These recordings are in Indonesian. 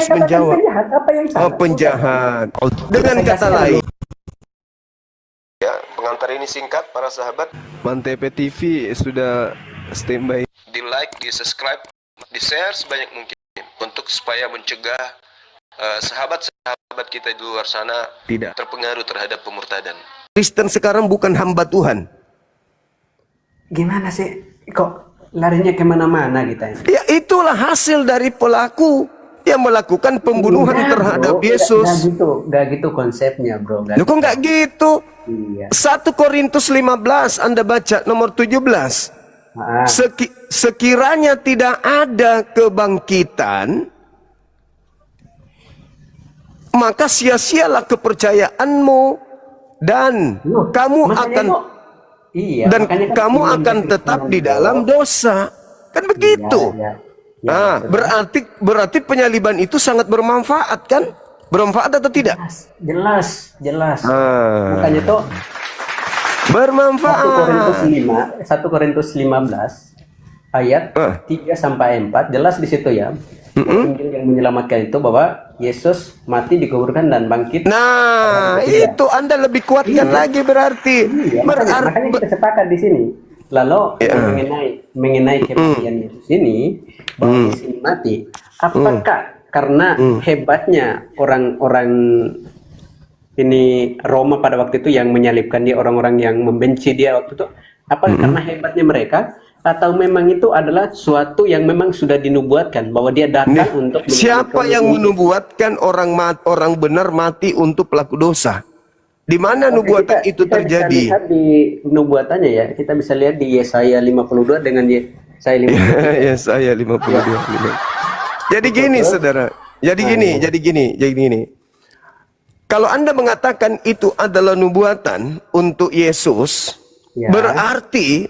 harus menjawab. Penjahat, apa yang salah? Oh, penjahat. Dengan kata lain, ya, pengantar ini singkat para sahabat. Mantep TV sudah standby. Di like, di subscribe, di share sebanyak mungkin untuk supaya mencegah sahabat-sahabat kita di luar sana tidak terpengaruh terhadap pemurtadan. Kristen sekarang bukan hamba Tuhan. Gimana sih? Kok larinya kemana-mana kita ini? Ya itulah hasil dari pelaku yang melakukan pembunuhan terhadap Yesus. Gak gitu konsepnya, bro. Loh, kok nggak gitu? Iya. 1 Korintus 15 Anda baca nomor 17. Sekiranya tidak ada kebangkitan, maka sia-sialah kepercayaanmu dan kamu akan kamu akan tetap di dalam dosa. Kan begitu. Nah, berarti penyaliban itu sangat bermanfaat kan? Bermanfaat atau tidak? Jelas. Makanya tuh bermanfaat. 1 Korintus 15 ayat 3 sampai 4 jelas di situ ya. Injil yang menyelamatkan itu bahwa Yesus mati, dikuburkan dan bangkit. Nah, itu Anda lebih kuatkan lagi berarti. Makanya kita sepakat di sini. Lalu mengenai kematian Yesus ini, bahwa Yesus mati, apakah karena hebatnya orang-orang ini Roma pada waktu itu yang menyalibkan dia, orang-orang yang membenci dia waktu itu, apa karena hebatnya mereka, atau memang itu adalah suatu yang memang sudah dinubuatkan bahwa dia datang untuk siapa yang menubuatkan orang benar mati untuk pelaku dosa? Di mana nubuatan itu terjadi? Kita bisa lihat di nubuatannya ya. Kita bisa lihat di Yesaya 52 dengan Yesaya 52. Yesaya 52. Jadi gini, saudara. Jadi gini. Kalau Anda mengatakan itu adalah nubuatan untuk Yesus, berarti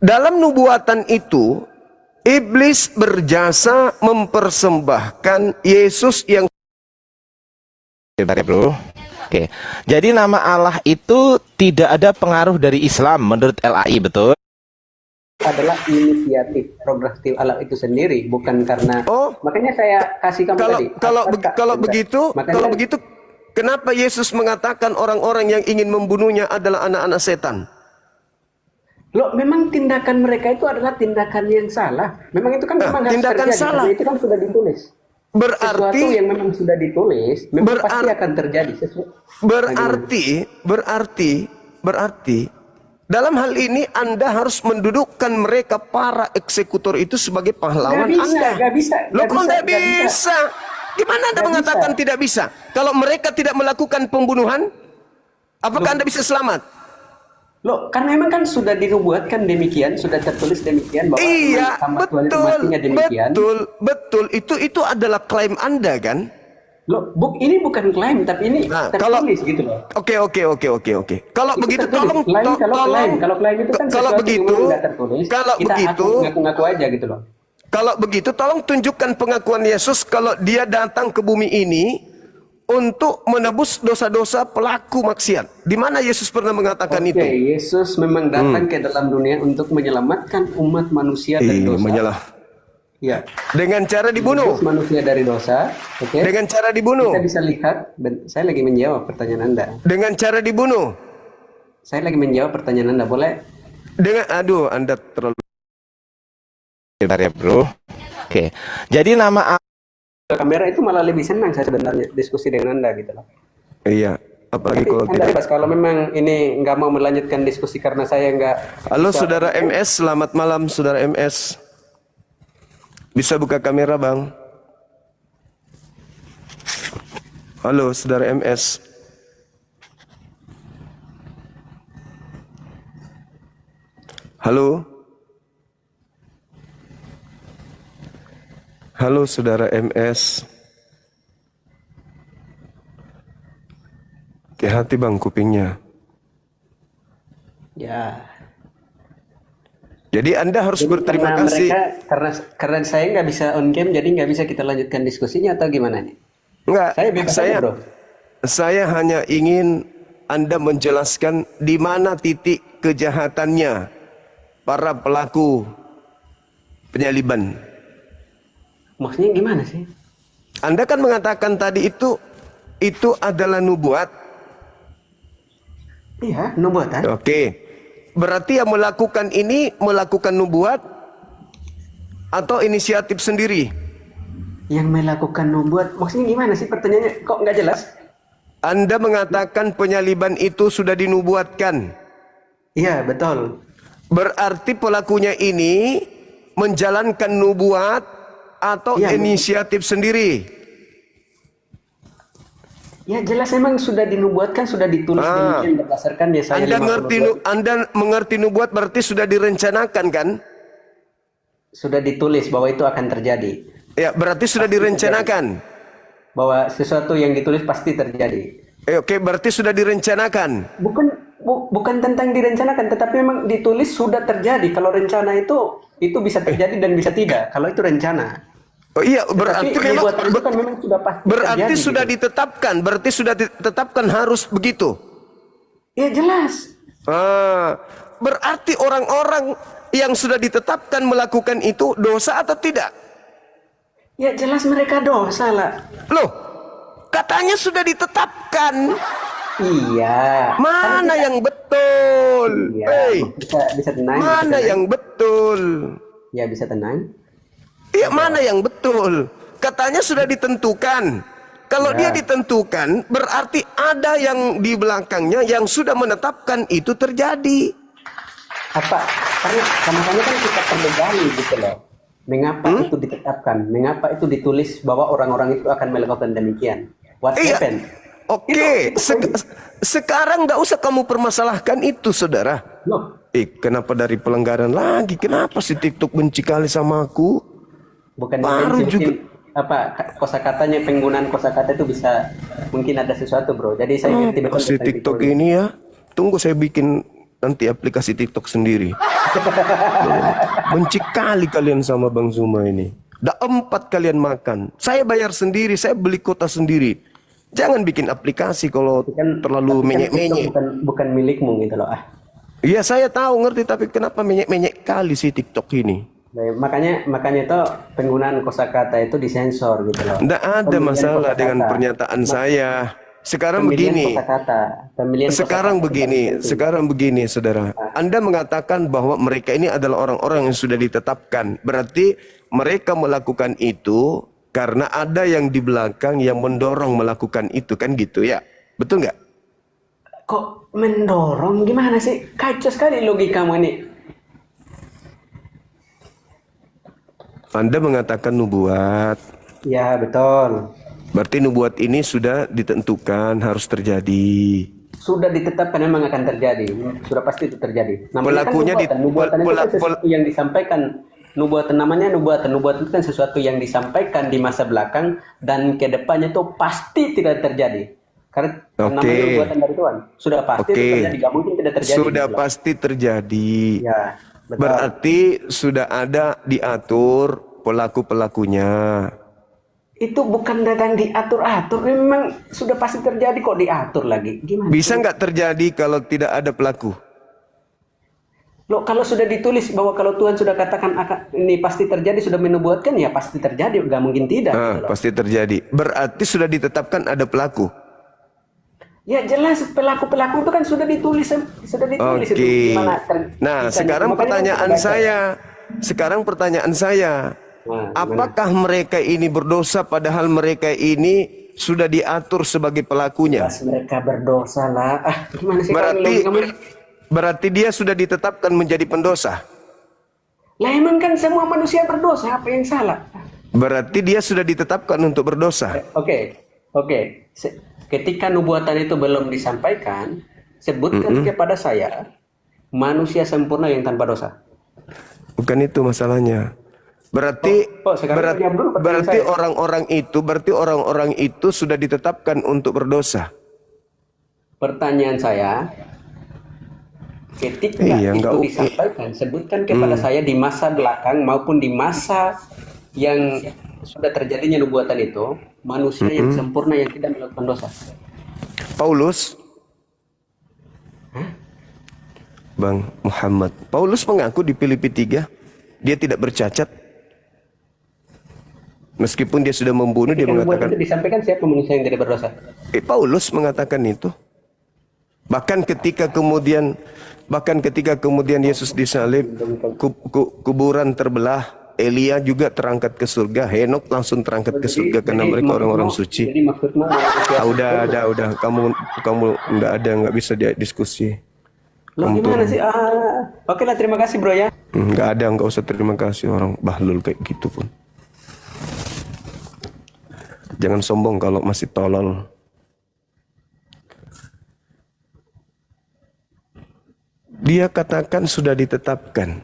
dalam nubuatan itu iblis berjasa mempersembahkan Yesus yang bro. Oke. Jadi nama Allah itu tidak ada pengaruh dari Islam menurut LAI, betul? Adalah inisiatif progresif Allah itu sendiri, bukan karena makanya saya kasih kamu tadi. Kalau begitu kenapa Yesus mengatakan orang-orang yang ingin membunuhnya adalah anak-anak setan? Loh, memang tindakan mereka itu adalah tindakan yang salah. Memang itu kan tindakan terjadi, salah. itu kan sudah ditulis. Berarti sesuatu yang memang sudah ditulis memang pasti akan terjadi. Berarti dalam hal ini Anda harus mendudukkan mereka para eksekutor itu sebagai pahlawan Anda. Gak bisa. Loh, kok nggak bisa? Gimana Anda mengatakan tidak bisa? Kalau mereka tidak melakukan pembunuhan, apakah Anda bisa selamat? Loh, karena memang kan sudah dinubuatkan demikian, sudah tertulis demikian bahwa betul. Itu adalah klaim Anda kan? Loh, ini bukan klaim, tapi ini tertulis gitu loh. Oke. Kalau begitu tolong kalau klaim itu kan sesuatu yang tidak tertulis. Kita ngaku-ngaku aja gitu loh. Kalau begitu tolong tunjukkan pengakuan Yesus kalau dia datang ke bumi ini untuk menebus dosa-dosa pelaku maksiat. Di mana Yesus pernah mengatakan itu? Yesus memang datang ke dalam dunia untuk menyelamatkan umat manusia dari dosa. Ya. Dengan cara dibunuh. Manusia dari dosa. Dengan cara dibunuh. Kita bisa lihat. Saya lagi menjawab pertanyaan Anda. Dengan cara dibunuh. Saya lagi menjawab pertanyaan Anda. Boleh? Anda terlalu. Bentar ya, bro. Oke. Jadi nama kamera itu malah lebih senang saya sebenarnya diskusi dengan Anda gitu loh. Iya, apalagi kalau Anda bebas kalau memang ini nggak mau melanjutkan diskusi karena saya nggak. Halo saudara MS, selamat malam saudara MS. Bisa buka kamera bang? Halo saudara MS. Halo. Halo saudara MS. Hati-hati bang kupingnya. Ya. Jadi Anda harus berterima kasih. Karena saya nggak bisa on cam, jadi nggak bisa kita lanjutkan diskusinya atau gimana nih? Enggak. Saya bebas aja, bro. Saya hanya ingin Anda menjelaskan di mana titik kejahatannya para pelaku penyaliban. Maksudnya gimana sih? Anda kan mengatakan tadi itu adalah nubuat. Iya, nubuatan. Oke. Berarti yang melakukan ini melakukan nubuat atau inisiatif sendiri? Yang melakukan nubuat, maksudnya gimana sih pertanyaannya? Kok nggak jelas? Anda mengatakan penyaliban itu sudah dinubuatkan. Iya, betul. Berarti pelakunya ini menjalankan nubuat atau Iya, inisiatif sendiri. ya jelas memang sudah dinubuatkan, sudah ditulis demikian berdasarkan Yesaya Anda 52. Anda mengerti nubuat berarti sudah direncanakan kan? Sudah ditulis bahwa itu akan terjadi. Ya, berarti sudah direncanakan. Bahwa sesuatu yang ditulis pasti terjadi. Oke, berarti sudah direncanakan. Bukan tentang direncanakan, tetapi memang ditulis sudah terjadi. Kalau rencana itu bisa terjadi dan bisa tidak. Kalau itu rencana. Oh iya, berarti Tetapi memang nubuatan itu kan memang sudah pasti berarti terjadi, sudah gitu. ditetapkan, berarti sudah ditetapkan harus begitu. Ya jelas. Berarti orang-orang yang sudah ditetapkan melakukan itu dosa atau tidak? Ya jelas mereka dosa lah. Loh, katanya sudah ditetapkan. Iya. Mana yang betul? Iya. Hei, Bisa tenang. mana yang betul? Ya bisa tenang. Iya, mana yang betul? Katanya sudah ditentukan. Kalau dia ditentukan, berarti ada yang di belakangnya yang sudah menetapkan itu terjadi. Apa? Karena makanya kan kita perlu gali gitu loh. Mengapa itu ditetapkan? Mengapa itu ditulis bahwa orang-orang itu akan melakukan demikian? What happened? Oke, sekarang nggak usah kamu permasalahkan itu, saudara. Loh, Kenapa dari pelanggaran lagi? Kenapa si TikTok benci kali sama aku? bukan Baru intensi, juga. mungkin apa kosakatanya, penggunaan kosakata itu bisa mungkin ada sesuatu, bro. Jadi saya ngerti betul Si tentang TikTok itu. ini ya, tunggu saya bikin nanti aplikasi TikTok sendiri. Benci kali kalian sama Bang Zuma ini. Udah 4 kalian makan. Saya bayar sendiri, saya beli kuota sendiri. Jangan bikin aplikasi kalau terlalu Tapi kan menyek-menyek. TikTok bukan milikmu gitu loh. Iya, saya tahu ngerti, tapi kenapa menyek-menyek kali si TikTok ini? Nah, makanya itu penggunaan kosakata itu disensor gitu loh. Nggak ada Pemilihan masalah kosakata. dengan pernyataan saya. Sekarang Pemilihan begini. kosakata. Pemilihan Sekarang kosakata begini, itu penting. sekarang begini, saudara. Anda mengatakan bahwa mereka ini adalah orang-orang yang sudah ditetapkan. Berarti mereka melakukan itu karena ada yang di belakang yang mendorong melakukan itu, kan gitu ya? Betul nggak? Kok mendorong, gimana sih? Kacau sekali logikamu ini. Anda mengatakan nubuat. Ya betul. Berarti nubuat ini sudah ditentukan harus terjadi. Sudah ditetapkan memang akan terjadi. Sudah pasti itu terjadi. Namanya Pelakunya kan nubuatan. Nubuatan itu kan sesuatu yang disampaikan. Nubuatan namanya nubuatan. Nubuatan itu kan sesuatu yang disampaikan di masa belakang dan ke depannya itu pasti tidak terjadi. Karena namanya nubuatan dari Tuhan. Sudah pasti itu terjadi. Gak mungkin tidak terjadi. Sudah pasti terjadi. Ya, betul. Berarti sudah ada diatur pelaku-pelakunya. Itu bukan datang diatur-atur. Memang sudah pasti terjadi kok diatur lagi. Gimana? Bisa nggak terjadi kalau tidak ada pelaku? Loh, kalau sudah ditulis bahwa kalau Tuhan sudah katakan ini pasti terjadi, sudah menubuatkan, ya pasti terjadi. Gak mungkin tidak. Gitu loh. Pasti terjadi. Berarti sudah ditetapkan ada pelaku. Ya jelas pelaku-pelaku itu kan sudah ditulis Oke. itu gimana Nah, bisa sekarang makanya pertanyaan kita baca. saya, Nah, apakah mereka ini berdosa padahal mereka ini sudah diatur sebagai pelakunya? Jelas mereka berdosa lah. Gimana sih Berarti dia sudah ditetapkan menjadi pendosa. Lah emang kan semua manusia berdosa, apa yang salah? Berarti dia sudah ditetapkan untuk berdosa. Oke. Ketika nubuatan itu belum disampaikan, sebutkan kepada saya manusia sempurna yang tanpa dosa. Bukan itu masalahnya. Berarti sekarang jawab dulu pertanyaan berarti saya. orang-orang itu sudah ditetapkan untuk berdosa. Pertanyaan saya, ketika Iya, itu disampaikan, sebutkan kepada saya di masa belakang maupun di masa yang sudah terjadinya nubuatan itu, manusia yang sempurna yang tidak melakukan dosa. Paulus, Bang Muhammad. Paulus mengaku di Filipi 3 dia tidak bercacat. Meskipun dia sudah membunuh, dia Ketika nubuatan mengatakan, itu disampaikan, siapa manusia yang tidak berdosa? Paulus mengatakan itu. Bahkan ketika kemudian Yesus disalib, kuburan terbelah, Elia juga terangkat ke surga, Henok langsung terangkat ke surga karena mereka orang-orang suci. Jadi maksudnya Udah, kamu nggak bisa diskusi. lo gimana sih? Oke lah, terima kasih bro ya. Nggak usah terima kasih, orang bahlul kayak gitu pun. Jangan sombong kalau masih tolol. Dia katakan sudah ditetapkan.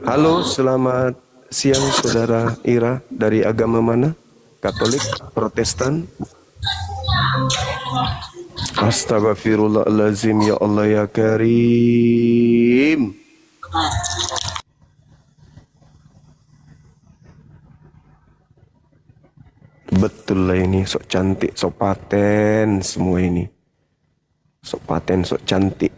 Halo, selamat siang saudara Ira, dari agama mana? Katolik, Protestan? Astagfirullahaladzim, ya Allah ya Karim. Betul lah ini, sok cantik, sok paten semua ini. Sok paten, sok cantik.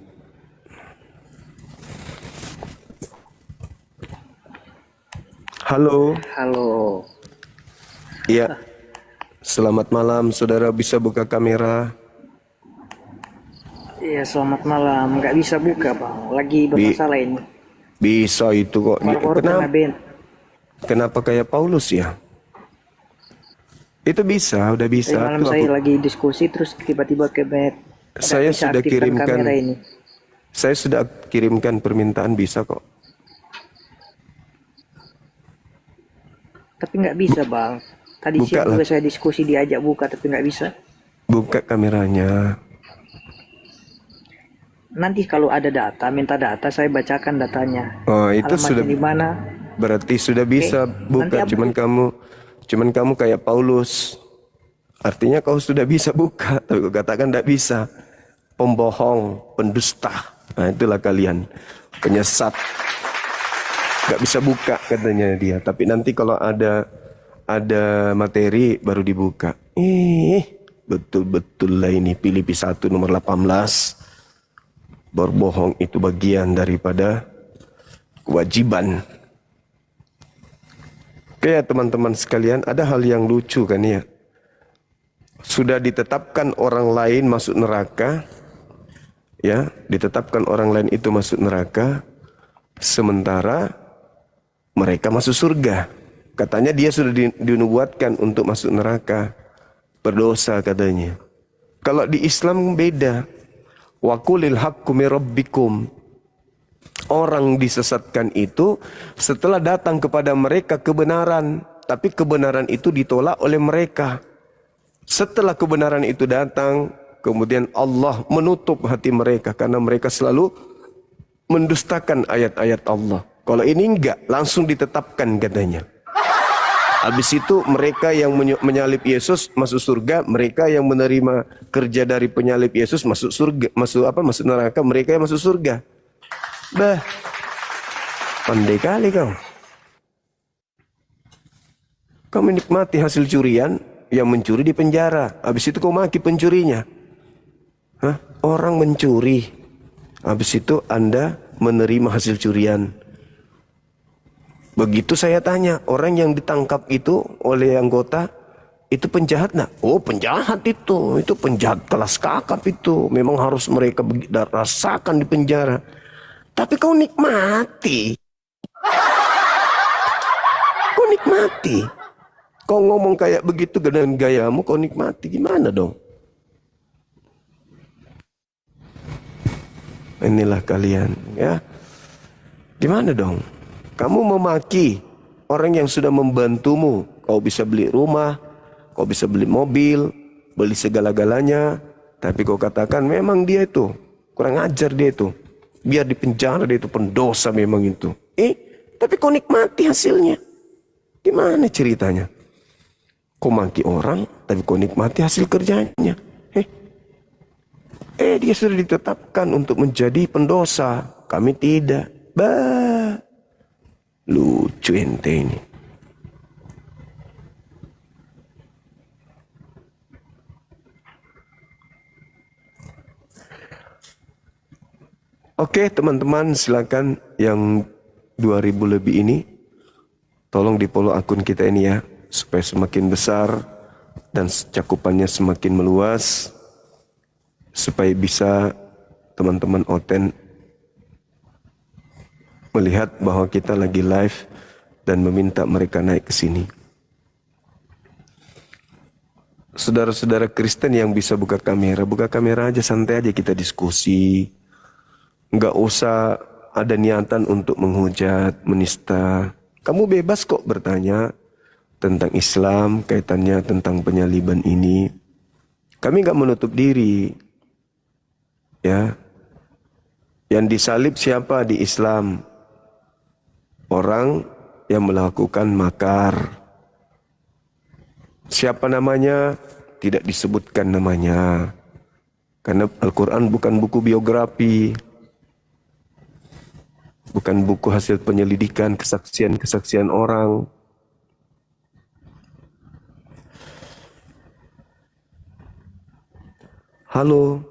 Halo. Halo. Iya. Selamat malam, saudara, bisa buka kamera? Iya, selamat malam. Nggak bisa buka, Bang. Lagi bermasalah ini. Bisa itu kok. Kenapa kayak Paulus ya? Itu bisa, udah bisa. Malam saya lagi diskusi terus tiba-tiba saya sudah kirimkan ini. Saya sudah kirimkan permintaan, bisa kok. Tapi nggak bisa, Bang. Tadi siang juga saya diskusi diajak buka tapi nggak bisa. Buka kameranya. Nanti kalau ada data, minta data, saya bacakan datanya. Oh, itu alamatnya sudah di mana? Berarti sudah bisa buka. Cuman kamu kayak Paulus. Artinya kau sudah bisa buka, tapi kau katakan tidak bisa. Pembohong, pendusta. Nah, itulah kalian. Penyesat. Gak bisa buka katanya dia. Tapi nanti kalau ada materi baru dibuka. Betul-betul lah ini Filipi 1 nomor 18. Berbohong itu bagian daripada kewajiban. Oke ya teman-teman sekalian, ada hal yang lucu kan ya. Sudah ditetapkan orang lain masuk neraka. Ya, ditetapkan orang lain itu masuk neraka. Sementara mereka masuk surga. Katanya dia sudah dinubuatkan untuk masuk neraka. Berdosa katanya. Kalau di Islam beda. Wa qulil haqqu mir rabbikum. Orang disesatkan itu setelah datang kepada mereka kebenaran. Tapi kebenaran itu ditolak oleh mereka. Setelah kebenaran itu datang, kemudian Allah menutup hati mereka. Karena mereka selalu mendustakan ayat-ayat Allah. Kalau ini enggak, langsung ditetapkan katanya. Habis itu mereka yang menyalib Yesus masuk surga, mereka yang menerima kerja dari penyalib Yesus masuk surga, masuk neraka, mereka yang masuk surga. Bah, pandai kali kau. Kau menikmati hasil curian, yang mencuri di penjara. Habis itu kau maki pencurinya. Hah? Orang mencuri. Habis itu Anda menerima hasil curian. Begitu saya tanya, orang yang ditangkap itu oleh anggota, itu penjahat nak? Oh penjahat itu penjahat kelas kakap itu. Memang harus mereka rasakan di penjara. Tapi kau nikmati. Kau nikmati. Kau ngomong kayak begitu dengan gayamu, kau nikmati. Gimana dong? Inilah kalian ya. Gimana dong? Kamu memaki orang yang sudah membantumu. Kau bisa beli rumah, kau bisa beli mobil, beli segala-galanya. Tapi kau katakan memang dia itu kurang ajar, dia itu biar di penjara, dia itu pendosa memang itu. Tapi kau nikmati hasilnya. Gimana ceritanya? Kau maki orang, tapi kau nikmati hasil kerjanya. Dia sudah ditetapkan untuk menjadi pendosa. Kami tidak. Lucu ente ini. Oke teman-teman, silakan yang 2000 lebih ini Tolong di follow akun kita ini ya, supaya semakin besar dan cakupannya semakin meluas, supaya bisa teman-teman Oten melihat bahwa kita lagi live dan meminta mereka naik ke sini. Saudara-saudara Kristen yang bisa buka kamera aja, santai aja kita diskusi. Nggak usah ada niatan untuk menghujat, menista. Kamu bebas kok bertanya tentang Islam, kaitannya tentang penyaliban ini. Kami nggak menutup diri. Ya, yang disalib siapa di Islam? Orang yang melakukan makar. Siapa namanya? Tidak disebutkan namanya. Karena Al-Quran bukan buku biografi. Bukan buku hasil penyelidikan, kesaksian-kesaksian orang. Halo,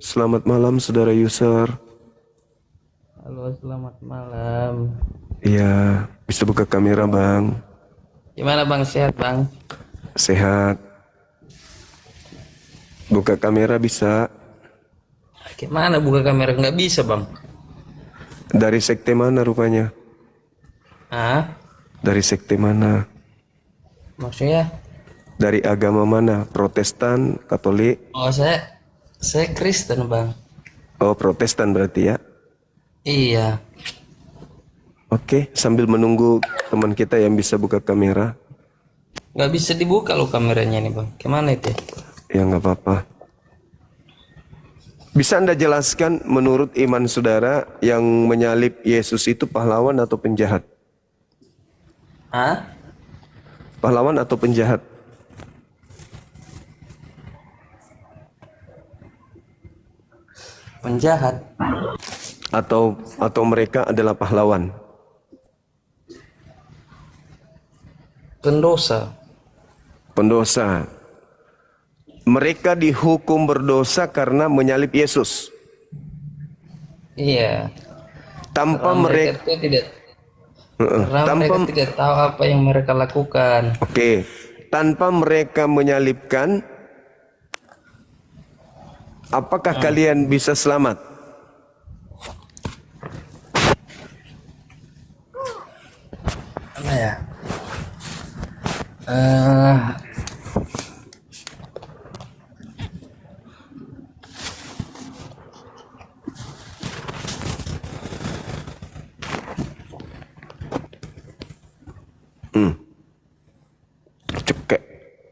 selamat malam saudara user. Halo, selamat malam. Iya, bisa buka kamera bang. Gimana bang, sehat bang? Sehat. Buka kamera bisa. Gimana buka kamera? Nggak bisa bang. Dari sekte mana rupanya? Ah? Dari sekte mana? Maksudnya? Dari agama mana? Protestan, Katolik? Oh saya Kristen bang. Oh Protestan berarti ya? Iya. Oke, sambil menunggu teman kita yang bisa buka kamera. Nggak bisa dibuka loh kameranya nih bang. Gimana itu? Ya nggak apa-apa. Bisa Anda jelaskan menurut iman saudara yang menyalib Yesus itu pahlawan atau penjahat? Ah? Pahlawan atau penjahat? Penjahat. Atau mereka adalah pahlawan? Pendosa. Pendosa. Mereka dihukum berdosa karena menyalib Yesus. Iya. Tanpa Karena mereka itu tidak. Karena mereka tidak tahu apa yang mereka lakukan. Oke. Tanpa mereka menyalibkan, apakah kalian bisa selamat? Apa ya?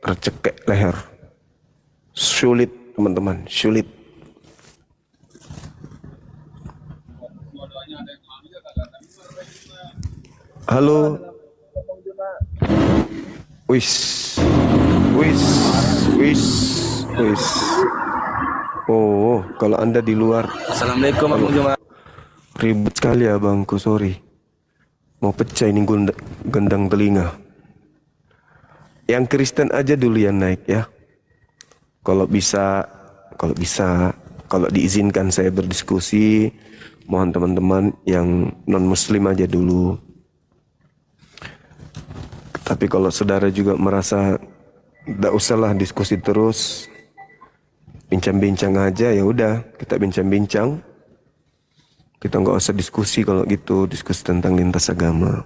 Tercekek leher. Sulit teman-teman, sulit. Halo. Wis. Oh, kalau Anda di luar. Assalamualaikum warahmatullahi wabarakatuh. Ribet sekali ya bangku, sorry. Mau pecah ini gendang telinga. Yang Kristen aja dulu yang naik ya. Kalau diizinkan saya berdiskusi, mohon teman-teman yang non-muslim aja dulu. Tapi kalau saudara juga merasa tidak usahlah diskusi terus, bincang-bincang aja, ya udah kita bincang-bincang. Kita nggak usah diskusi kalau gitu, diskusi tentang lintas agama.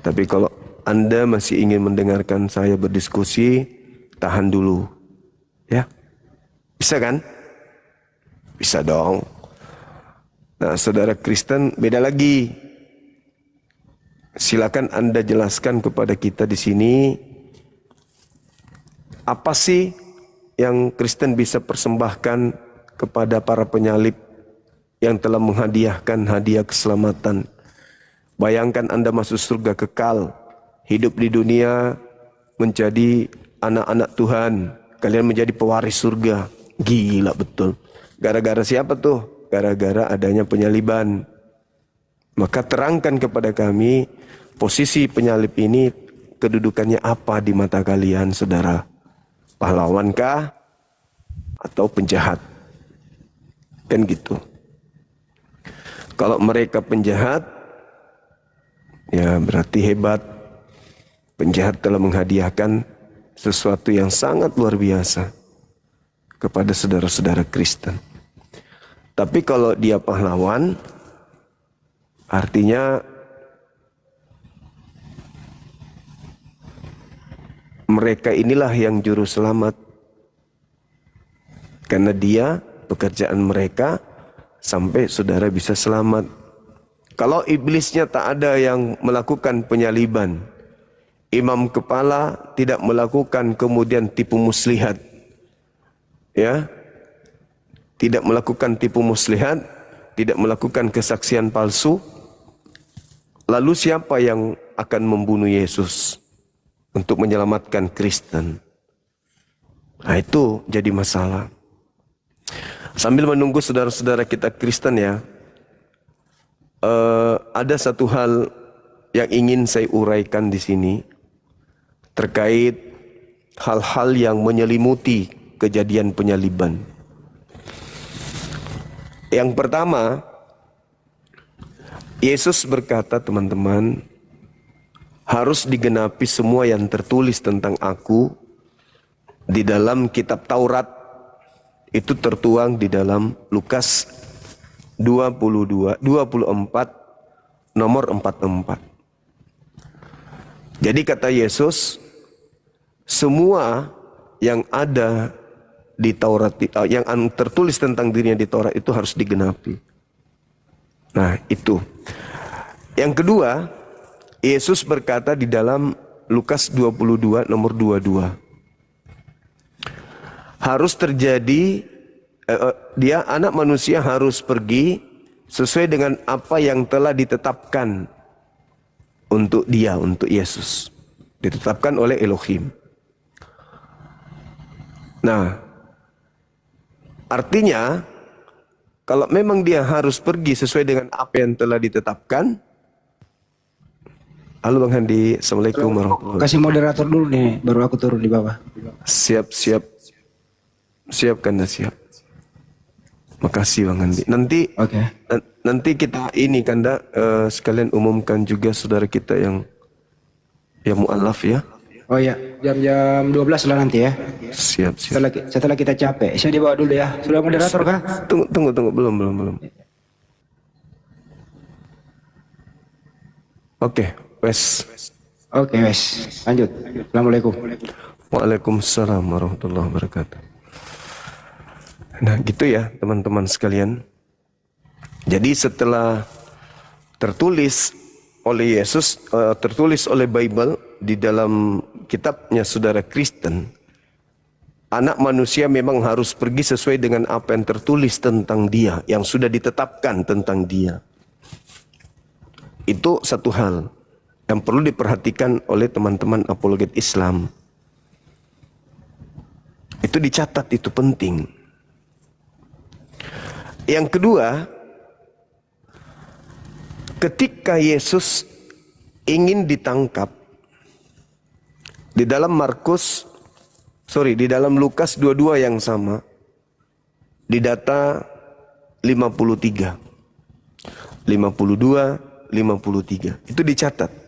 Tapi kalau Anda masih ingin mendengarkan saya berdiskusi, tahan dulu. Ya, bisa kan? Bisa dong. Nah, saudara Kristen beda lagi. Silakan Anda jelaskan kepada kita di sini, apa sih yang Kristen bisa persembahkan kepada para penyalib yang telah menghadiahkan hadiah keselamatan. Bayangkan Anda masuk surga kekal, hidup di dunia menjadi anak-anak Tuhan, kalian menjadi pewaris surga. Gila betul. Gara-gara siapa tuh? Gara-gara adanya penyaliban. Maka terangkan kepada kami, posisi penyalib ini kedudukannya apa di mata kalian, saudara? Pahlawankah atau penjahat? Kan gitu. Kalau mereka penjahat, Ya, berarti hebat. Penjahat telah menghadiahkan sesuatu yang sangat luar biasa kepada saudara-saudara Kristen. Tapi kalau dia pahlawan, artinya mereka inilah yang juru selamat. Karena dia, pekerjaan mereka, sampai saudara bisa selamat. Kalau iblisnya tak ada yang melakukan penyaliban, imam kepala tidak melakukan kemudian tipu muslihat, ya, tidak melakukan tipu muslihat, tidak melakukan kesaksian palsu, lalu siapa yang akan membunuh Yesus untuk menyelamatkan Kristen? Nah, itu jadi masalah. Sambil menunggu saudara-saudara kita Kristen ya, ada satu hal yang ingin saya uraikan di sini terkait hal-hal yang menyelimuti kejadian penyaliban. Yang pertama, Yesus berkata, teman-teman, harus digenapi semua yang tertulis tentang aku di dalam kitab Taurat. Itu tertuang di dalam Lukas 24 nomor 44. Jadi kata Yesus, semua yang ada di Taurat, yang tertulis tentang dirinya di Taurat itu harus digenapi. Nah, itu. Yang kedua, Yesus berkata di dalam Lukas 22 nomor 22. Harus terjadi, dia anak manusia harus pergi sesuai dengan apa yang telah ditetapkan untuk dia, untuk Yesus. Ditetapkan oleh Elohim. Nah, artinya kalau memang dia harus pergi sesuai dengan apa yang telah ditetapkan. Halo Bang Handi, Assalamualaikum warahmatullahi wabarakatuh. Kasih moderator dulu nih, baru aku turun di bawah. Siap. Siap Kanda, siap. Makasih Bang Handi. Nanti kita ini Kanda sekalian umumkan juga saudara kita yang mu'alaf ya. Oh iya, jam 12 lah nanti ya. Siap. Setelah kita capek, saya dibawa dulu ya. Sudah moderator kah? Tunggu, belum. Oke, wes. Lanjut. Assalamualaikum. Waalaikumsalam warahmatullahi wabarakatuh. Nah, gitu ya teman-teman sekalian. Jadi setelah tertulis oleh Yesus, tertulis oleh Bible di dalam kitabnya saudara Kristen, anak manusia memang harus pergi sesuai dengan apa yang tertulis tentang dia, yang sudah ditetapkan tentang dia. Itu satu hal yang perlu diperhatikan oleh teman-teman apologet Islam. Itu dicatat, itu penting. Yang kedua, ketika Yesus ingin ditangkap di dalam di dalam Lukas 22 yang sama, di data 53, 52, 53, itu dicatat.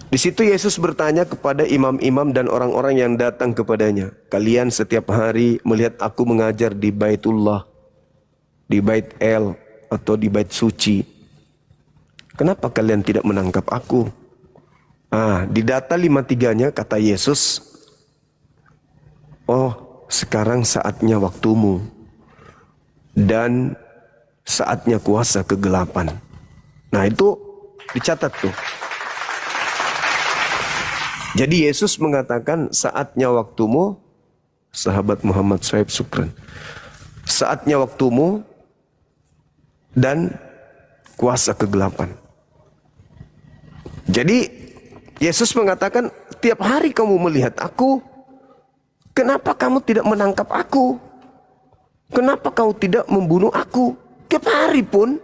Di situ Yesus bertanya kepada imam-imam dan orang-orang yang datang kepadanya, kalian setiap hari melihat aku mengajar di Baitullah, di Bait El, atau di Bait Suci. Kenapa kalian tidak menangkap aku? Di data 53-nya kata Yesus, oh sekarang saatnya waktumu dan saatnya kuasa kegelapan. Nah itu dicatat tuh. Jadi Yesus mengatakan saatnya waktumu, sahabat Muhammad Swaib Sukran, saatnya waktumu dan kuasa kegelapan. Jadi Yesus mengatakan tiap hari kamu melihat aku, kenapa kamu tidak menangkap aku? Kenapa kau tidak membunuh aku? Tiap hari pun.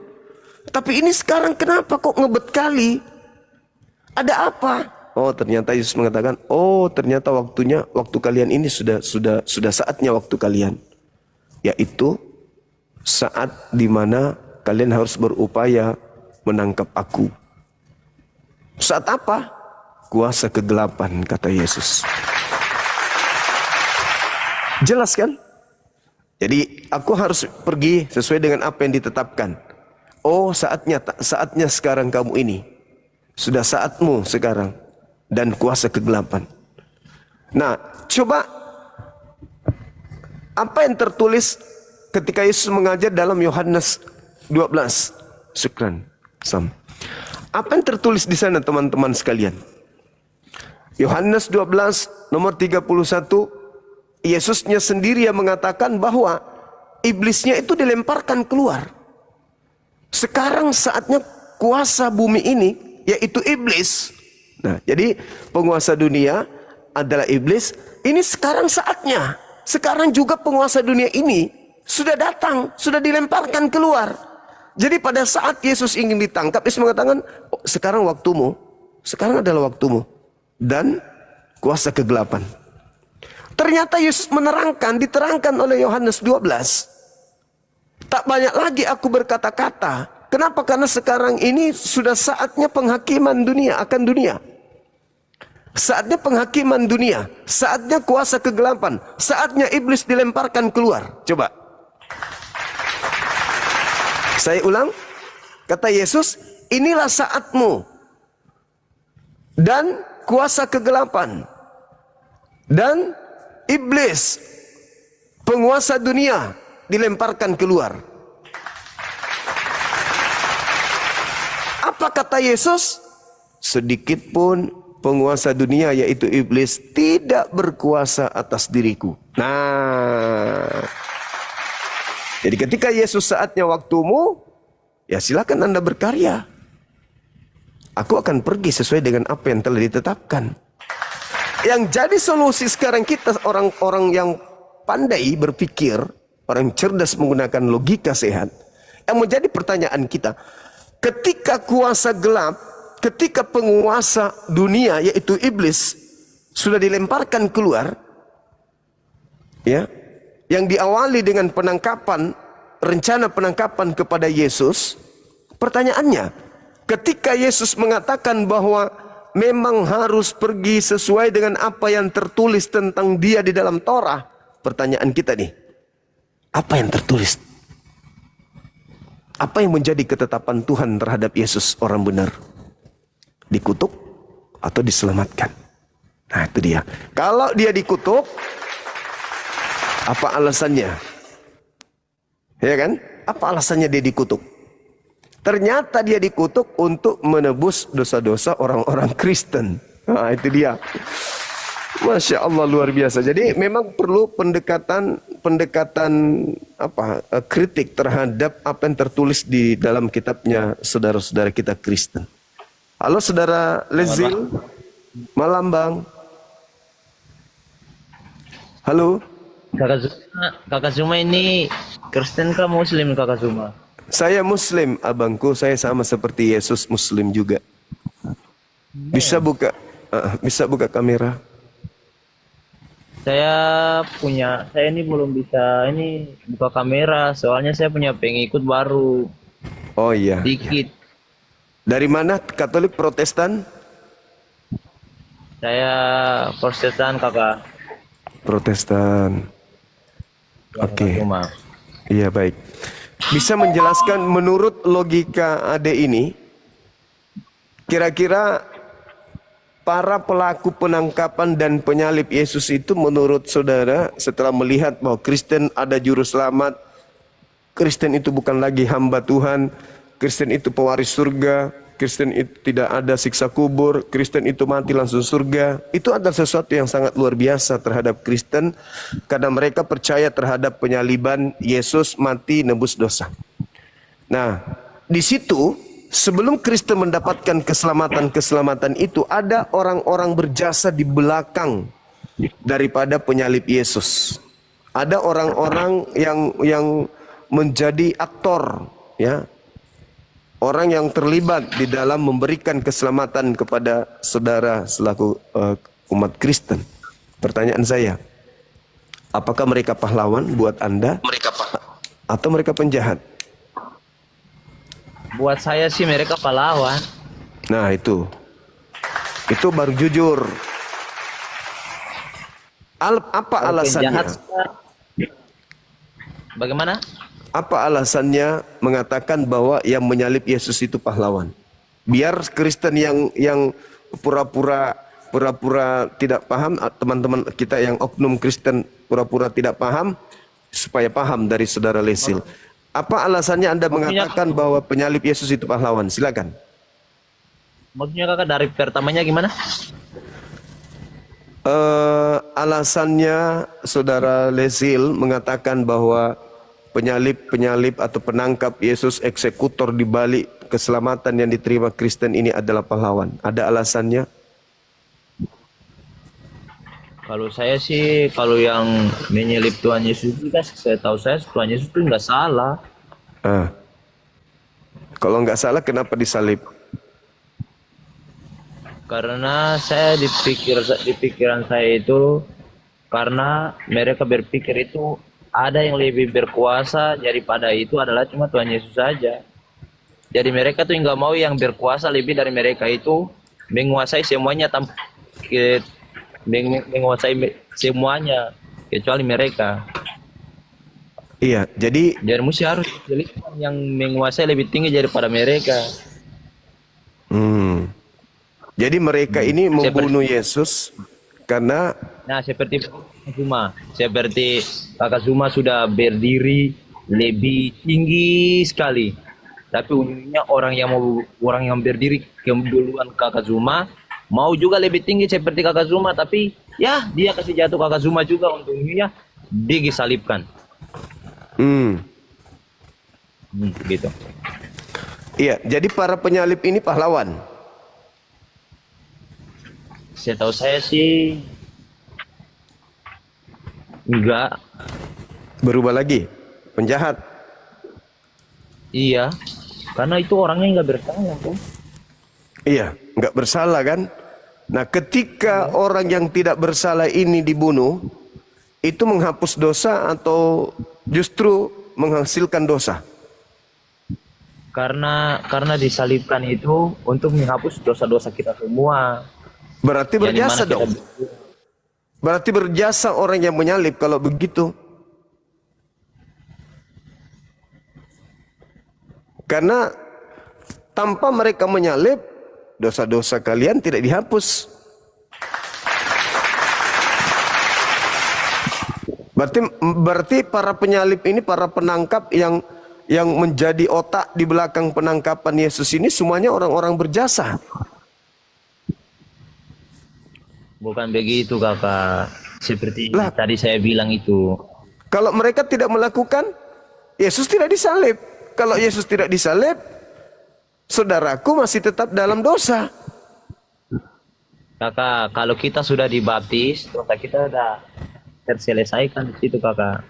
Tapi ini sekarang kenapa kok ngebet kali? Ada apa? Oh ternyata Yesus mengatakan, oh ternyata waktu kalian ini sudah saatnya waktu kalian, yaitu saat dimana kalian harus berupaya menangkap aku. Saat apa? Kuasa kegelapan, kata Yesus. Jelas kan? Jadi aku harus pergi sesuai dengan apa yang ditetapkan. Oh, saatnya sekarang kamu ini. Sudah saatmu sekarang. Dan kuasa kegelapan. Nah, coba apa yang tertulis ketika Yesus mengajar dalam Yohanes 12. Syukran, Sam. Apa yang tertulis di sana, teman-teman sekalian? Yohanes 12 nomor 31, Yesusnya sendiri yang mengatakan bahwa iblisnya itu dilemparkan keluar. Sekarang saatnya kuasa bumi ini, yaitu iblis. Nah, jadi penguasa dunia adalah iblis. Ini sekarang saatnya. Sekarang juga penguasa dunia ini sudah datang, sudah dilemparkan keluar. Jadi pada saat Yesus ingin ditangkap, Yesus mengatakan, oh, sekarang waktumu. Sekarang adalah waktumu. Dan kuasa kegelapan. Ternyata Yesus diterangkan oleh Yohanes 12. Tak banyak lagi aku berkata-kata. Kenapa? Karena sekarang ini sudah saatnya penghakiman dunia akan dunia. Saatnya penghakiman dunia. Saatnya kuasa kegelapan. Saatnya iblis dilemparkan keluar. Coba. Saya ulang. Kata Yesus, inilah saatmu. Dan kuasa kegelapan. Dan iblis, penguasa dunia, dilemparkan keluar. Apa kata Yesus? Sedikit pun penguasa dunia, yaitu iblis, tidak berkuasa atas diriku. Nah, jadi ketika Yesus saatnya waktumu, ya silakan Anda berkarya. Aku akan pergi sesuai dengan apa yang telah ditetapkan. Yang jadi solusi sekarang kita, orang-orang yang pandai berpikir, orang cerdas menggunakan logika sehat, yang menjadi pertanyaan kita, ketika kuasa gelap, ketika penguasa dunia yaitu iblis sudah dilemparkan keluar, ya, yang diawali dengan rencana penangkapan kepada Yesus, pertanyaannya, ketika Yesus mengatakan bahwa memang harus pergi sesuai dengan apa yang tertulis tentang dia di dalam Torah, pertanyaan kita nih, apa yang tertulis? Apa yang menjadi ketetapan Tuhan terhadap Yesus orang benar? Dikutuk atau diselamatkan? Nah, itu dia. Kalau dia dikutuk, apa alasannya? Ya kan? Apa alasannya dia dikutuk? Ternyata dia dikutuk untuk menebus dosa-dosa orang-orang Kristen. Nah, itu dia. Masya Allah, luar biasa. Jadi memang perlu pendekatan kritik terhadap apa yang tertulis di dalam kitabnya saudara-saudara kita Kristen. Halo saudara Lezil, malam bang. Halo. Kakak Zuma ini Kristen kah Muslim, Kakak Zuma? Saya Muslim, abangku. Saya sama seperti Yesus, Muslim juga. Bisa buka kamera. Saya ini belum bisa buka kamera, soalnya saya punya pengikut baru. Oh iya. Dikit. Dari mana? Katolik, Protestan? Saya Protestan, Kakak. Protestan. Oke. Okay. Iya, baik. Bisa menjelaskan menurut logika Ade ini, kira-kira para pelaku penangkapan dan penyalib Yesus itu menurut saudara setelah melihat bahwa Kristen ada juru selamat, Kristen itu bukan lagi hamba Tuhan, Kristen itu pewaris surga, Kristen itu tidak ada siksa kubur, Kristen itu mati langsung surga. Itu adalah sesuatu yang sangat luar biasa terhadap Kristen karena mereka percaya terhadap penyaliban Yesus mati nebus dosa. Nah, di situ sebelum Kristen mendapatkan keselamatan itu, ada orang-orang berjasa di belakang daripada penyalib Yesus. Ada orang-orang yang menjadi aktor, ya. Orang yang terlibat di dalam memberikan keselamatan kepada saudara selaku umat Kristen. Pertanyaan saya, apakah mereka pahlawan buat Anda? Atau mereka penjahat? buat saya sih mereka pahlawan. Nah, itu baru jujur. Apa Kalau alasannya? penjahat, bagaimana? Apa alasannya mengatakan bahwa yang menyalib Yesus itu pahlawan? Biar Kristen yang pura-pura tidak paham, teman-teman kita yang oknum Kristen pura-pura tidak paham, supaya paham dari saudara Lesil. Apa alasannya Anda mengatakan bahwa penyalib Yesus itu pahlawan? Silakan. Maksudnya kakak dari pertamanya gimana? Alasannya saudara Lesil mengatakan bahwa penyalib atau penangkap Yesus, eksekutor di balik keselamatan yang diterima Kristen ini adalah pahlawan. Ada alasannya? Kalau saya sih, kalau yang menyelip Tuhan Yesus itu kan, saya tahu saya Tuhan Yesus itu nggak salah. Kalau nggak salah, kenapa disalib? Karena saya di pikiran saya itu, karena mereka berpikir itu ada yang lebih berkuasa daripada itu adalah cuma Tuhan Yesus saja. Jadi mereka tuh nggak mau yang berkuasa lebih dari mereka itu menguasai semuanya menguasai semuanya kecuali mereka. Iya, jadi Mesti harus pilih yang menguasai lebih tinggi daripada mereka. Jadi mereka ini membunuh Yesus karena Seperti Kakak Zuma sudah berdiri lebih tinggi sekali. Tapi ujungnya orang yang berdiri keduluan Kakak Zuma mau juga lebih tinggi seperti Kakak Zuma, tapi ya dia kasih jatuh Kakak Zuma juga, untungnya disalibkan. Gitu. Iya, jadi para penyalib ini pahlawan. Setahu saya sih enggak. Berubah lagi, penjahat. Iya, karena itu orangnya nggak bersalah tuh. Iya, nggak bersalah kan? Nah, ketika orang yang tidak bersalah ini dibunuh, itu menghapus dosa atau justru menghasilkan dosa? Karena disalibkan itu untuk menghapus dosa-dosa kita semua. Berarti berjasa dong. Berarti berjasa orang yang menyalib kalau begitu. Karena tanpa mereka menyalib, dosa-dosa kalian tidak dihapus. Berarti para penyalib ini, para penangkap yang menjadi otak di belakang penangkapan Yesus ini semuanya orang-orang berjasa. Bukan begitu kakak, seperti tadi saya bilang itu. Kalau mereka tidak melakukan, Yesus tidak disalib. Kalau Yesus tidak disalib, saudaraku masih tetap dalam dosa. Kakak, kalau kita sudah dibaptis, dosa kita sudah terselesaikan di situ kakak.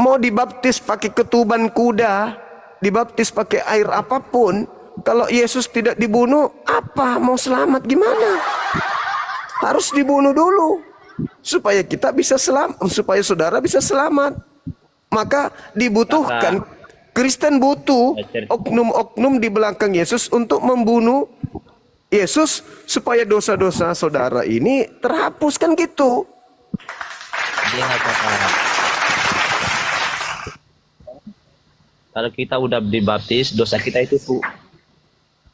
Mau dibaptis pakai ketuban kuda, dibaptis pakai air apapun, kalau Yesus tidak dibunuh, apa mau selamat gimana? Harus dibunuh dulu supaya kita bisa selamat, supaya saudara bisa selamat. Maka dibutuhkan, Kristen butuh oknum-oknum di belakang Yesus untuk membunuh Yesus supaya dosa-dosa saudara ini terhapus, kan gitu. Kalau kita udah dibaptis, dosa kita itu tuh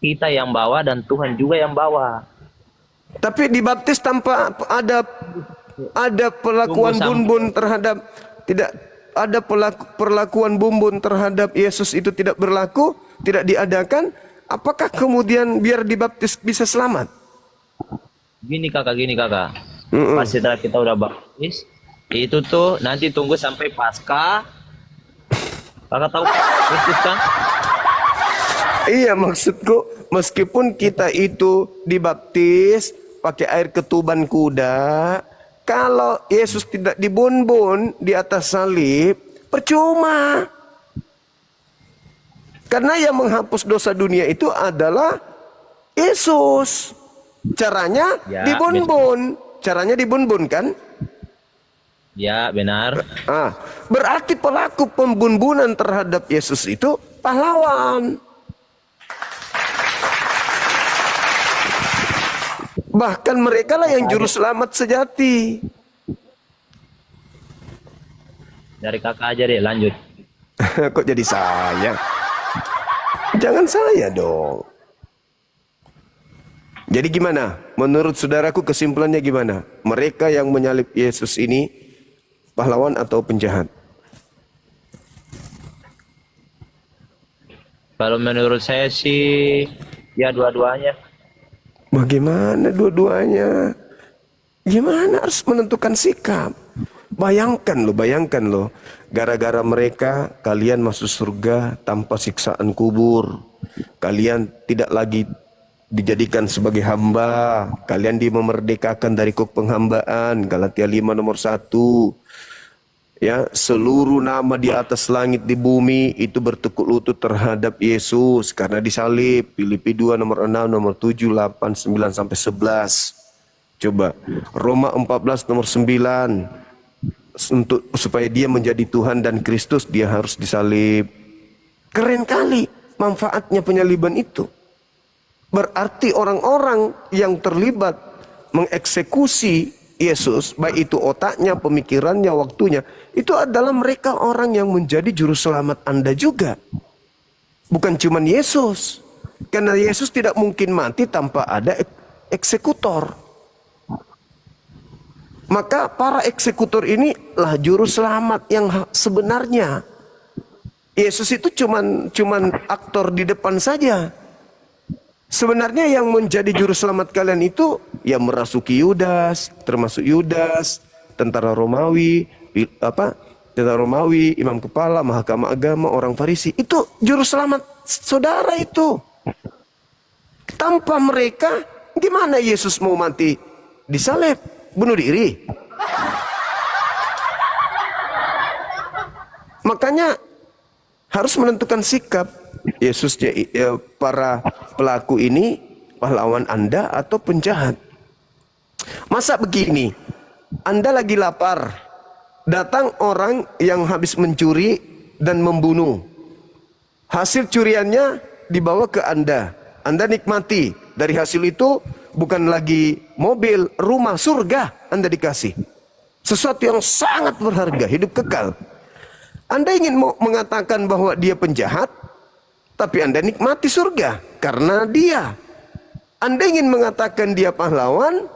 kita yang bawa dan Tuhan juga yang bawa. Tapi dibaptis tanpa ada perlakuan bumbun terhadap, tidak ada perlakuan bumbun terhadap Yesus itu tidak berlaku, tidak diadakan. Apakah kemudian biar dibaptis bisa selamat? Gini kakak. Pas setelah kita udah baptis, itu tuh nanti tunggu sampai Paskah. Kakak tahu Kristus kan? Iya, maksudku meskipun kita itu dibaptis pakai air ketuban kuda, kalau Yesus tidak dibun-bun di atas salib, percuma. Karena yang menghapus dosa dunia itu adalah Yesus. Caranya dibun-bun. Caranya dibun-bun kan? Ya, benar. Berarti pelaku pembunbunan terhadap Yesus itu pahlawan. Bahkan mereka lah yang juru selamat sejati. Dari kakak aja deh, lanjut. Kok jadi saya? Jangan saya dong. Jadi gimana? Menurut saudaraku kesimpulannya gimana? Mereka yang menyalib Yesus ini pahlawan atau penjahat? Kalau menurut saya sih, ya dua-duanya. Bagaimana dua-duanya? Gimana harus menentukan sikap? Bayangkan loh. Gara-gara mereka, kalian masuk surga tanpa siksaan kubur. Kalian tidak lagi dijadikan sebagai hamba. Kalian dimerdekakan dari kuk penghambaan. Galatia 5 nomor 1. Ya, seluruh nama di atas langit di bumi itu bertekuk lutut terhadap Yesus karena disalib. Filipi 2 nomor 6, nomor 7, 8, 9 sampai 11. Coba Roma 14 nomor 9. Supaya dia menjadi Tuhan dan Kristus, dia harus disalib. Keren kali manfaatnya penyaliban itu. Berarti orang-orang yang terlibat mengeksekusi Yesus, baik itu otaknya, pemikirannya, waktunya, itu adalah mereka orang yang menjadi juru selamat Anda juga. Bukan cuma Yesus. Karena Yesus tidak mungkin mati tanpa ada eksekutor. Maka para eksekutor ini lah juru selamat yang sebenarnya. Yesus itu cuman aktor di depan saja. Sebenarnya yang menjadi juru selamat kalian itu ya merasuki Yudas, termasuk Yudas, tentara Romawi, tentara Romawi, imam kepala, mahkamah agama, orang Farisi. Itu juru selamat saudara itu. Tanpa mereka, gimana Yesus mau mati disalib? Bunuh diri. Makanya harus menentukan sikap. Yesus para pelaku ini pahlawan Anda atau penjahat. Masa begini, Anda lagi lapar, datang orang yang habis mencuri dan membunuh. Hasil curiannya dibawa ke Anda. Anda nikmati. Dari hasil itu bukan lagi mobil, rumah, surga Anda dikasih. Sesuatu yang sangat berharga, hidup kekal. Anda ingin mengatakan bahwa dia penjahat, tapi Anda nikmati surga karena dia. Anda ingin mengatakan dia pahlawan,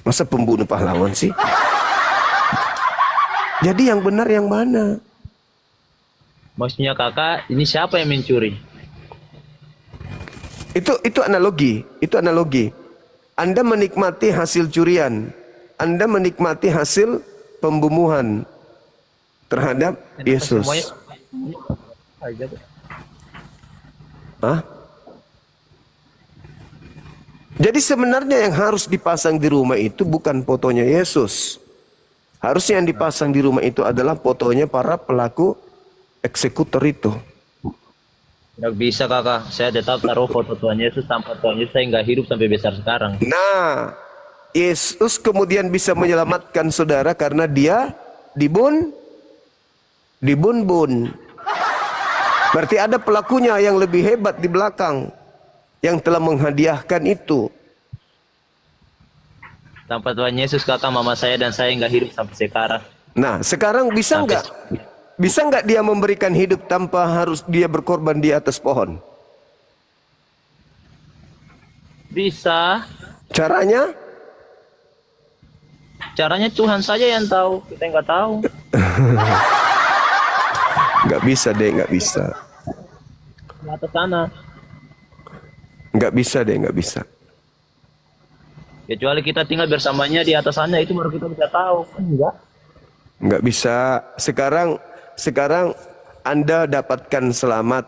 masa pembunuh pahlawan sih? Jadi yang benar yang mana? Maksudnya kakak, ini siapa yang mencuri? Itu analogi. Anda menikmati hasil curian. Anda menikmati hasil pembunuhan terhadap Yesus. Hah? Jadi sebenarnya yang harus dipasang di rumah itu bukan fotonya Yesus. Harusnya yang dipasang di rumah itu adalah fotonya para pelaku eksekutor itu. Nggak bisa kakak, saya tetap taruh foto Tuhan Yesus. Tanpa Tuhan Yesus saya nggak hidup sampai besar sekarang. Nah, Yesus kemudian bisa menyelamatkan saudara karena dia dibun. Berarti ada pelakunya yang lebih hebat di belakang yang telah menghadiahkan itu. Tanpa Tuhan Yesus kakak, mama saya dan saya nggak hidup sampai sekarang. Nah, sekarang bisa nggak dia memberikan hidup tanpa harus dia berkorban di atas pohon? Bisa. Caranya? Caranya Tuhan saja yang tahu, kita nggak tahu. Nggak bisa deh, nggak bisa. Di atas sana. Nggak bisa deh, nggak bisa. Kecuali kita tinggal bersamanya di atas sana, itu baru kita bisa tahu. Enggak. Nggak bisa. Sekarang Anda dapatkan selamat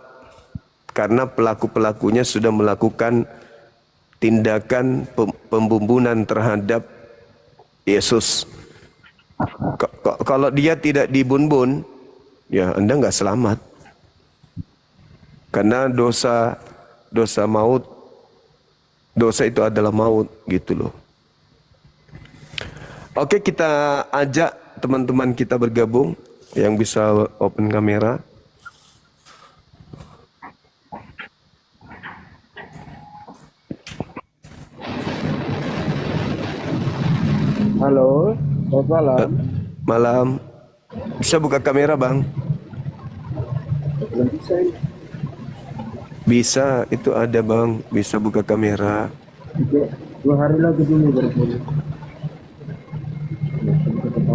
karena pelaku-pelakunya sudah melakukan tindakan pembunuhan terhadap Yesus. Kalau dia tidak dibun-bun, ya Anda nggak selamat. Karena dosa maut, dosa itu adalah maut, gitu loh. Oke, kita ajak teman-teman kita bergabung yang bisa open kamera. Halo, selamat malam. Malam. Bisa buka kamera, Bang? Belum bisa ini. Bisa, itu ada, Bang. Bisa buka kamera. 2 hari lagi dulu baru boleh.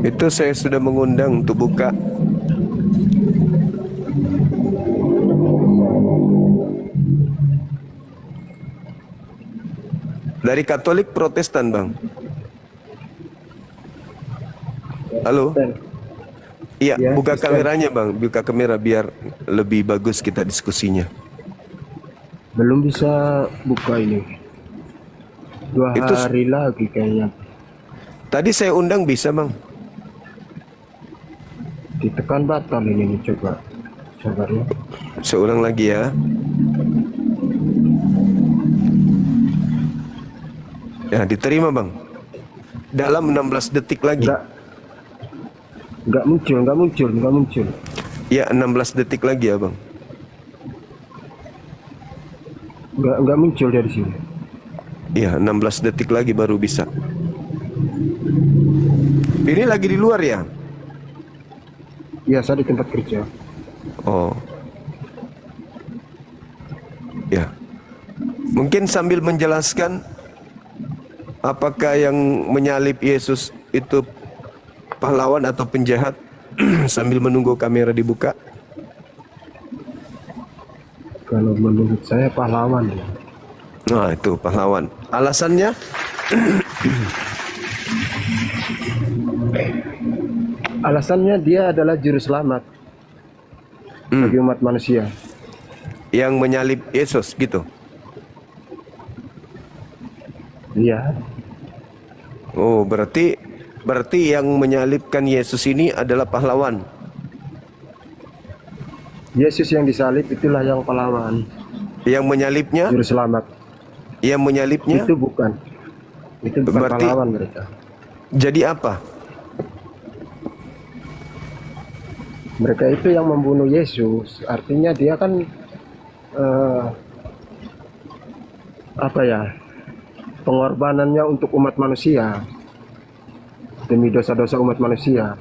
Itu saya sudah mengundang untuk buka. Dari Katolik Protestan, Bang. Halo? Iya, Ya, buka Kristen. kameranya, Bang. Buka kamera biar lebih bagus kita diskusinya. Belum bisa buka ini. 2 Itu hari lagi kayaknya. tadi saya undang bisa, Bang. Ditekan batal ini coba. Sabar ya. Saya ulang lagi ya. Ya, diterima, Bang. Dalam 16 detik lagi. Enggak muncul. Ya, 16 detik lagi ya, Bang. Enggak muncul dari sini. Iya, 16 detik lagi baru bisa. Ini lagi di luar ya? Iya, saya di tempat kerja. Oh. Ya. Mungkin sambil menjelaskan apakah yang menyalib Yesus itu pahlawan atau penjahat sambil menunggu kamera dibuka. Kalau menurut saya pahlawan. Nah, itu pahlawan. Alasannya? Alasannya dia adalah juru selamat bagi umat manusia. Yang menyalib Yesus gitu. Iya. Oh, berarti yang menyalibkan Yesus ini adalah pahlawan. Yesus yang disalib itulah yang pahlawan. Yang menyalibnya? Juru selamat. Yang menyalibnya? Itu bukan. Itu bukan Berarti pahlawan mereka. jadi apa? Mereka itu yang membunuh Yesus. Artinya dia kan apa ya? Pengorbanannya untuk umat manusia. Demi dosa-dosa umat manusia.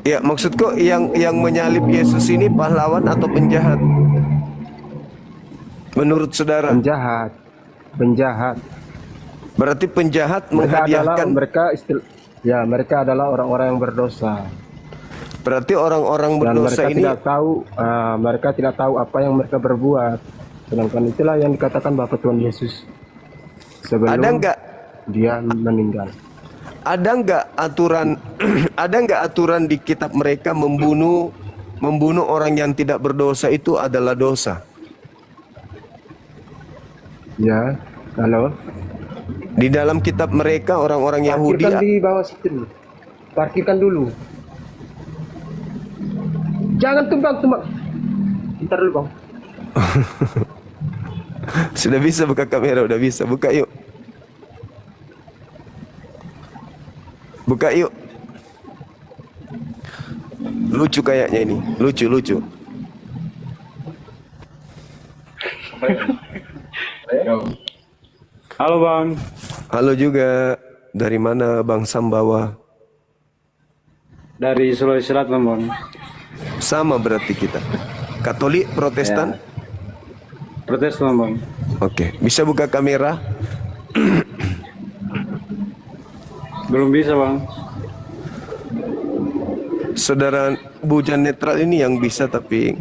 Ya, maksudku yang menyalib Yesus ini pahlawan atau penjahat? Menurut saudara? Penjahat. Berarti penjahat menghadiahkan. Mereka adalah orang-orang yang berdosa. Berarti orang-orang Dan berdosa ini mereka tidak tahu apa yang mereka berbuat. Sedangkan itulah yang dikatakan Bapa Tuhan Yesus sebelum dia meninggal. Ada nggak aturan di kitab mereka membunuh orang yang tidak berdosa itu adalah dosa? Ya, halo. Di dalam kitab mereka orang-orang Yahudi. Parkirkan di bawah situ. Parkirkan dulu. Jangan tumbang. Bentar dulu, Bang. Sudah bisa buka kamera, udah bisa. Buka yuk. Buka yuk. Lucu kayaknya ini. Lucu. Halo Bang. Halo juga. Dari mana Bang Sambawa? Dari Sulawesi Selatan Bang. Sama berarti kita. Katolik, Protestan? Protestan Bang. Oke. Bisa buka kamera? Belum bisa Bang. Saudara Bujan Netral ini yang bisa tapi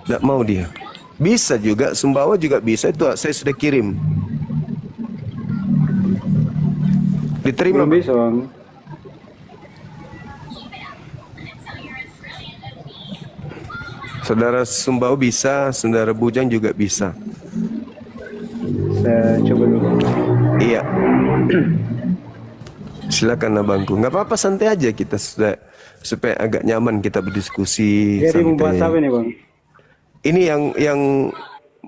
tidak mau dia. Bisa juga, Sumbawa juga bisa. Itu saya sudah kirim. Diterima. Belum bisa Bang. Saudara Sumbawa bisa, saudara Bujang juga bisa. Saya coba dulu. Iya. Silakan abangku. Nggak apa-apa, santai aja kita supaya agak nyaman kita berdiskusi. Jadi santai. membahas apa nih Bang? Ini yang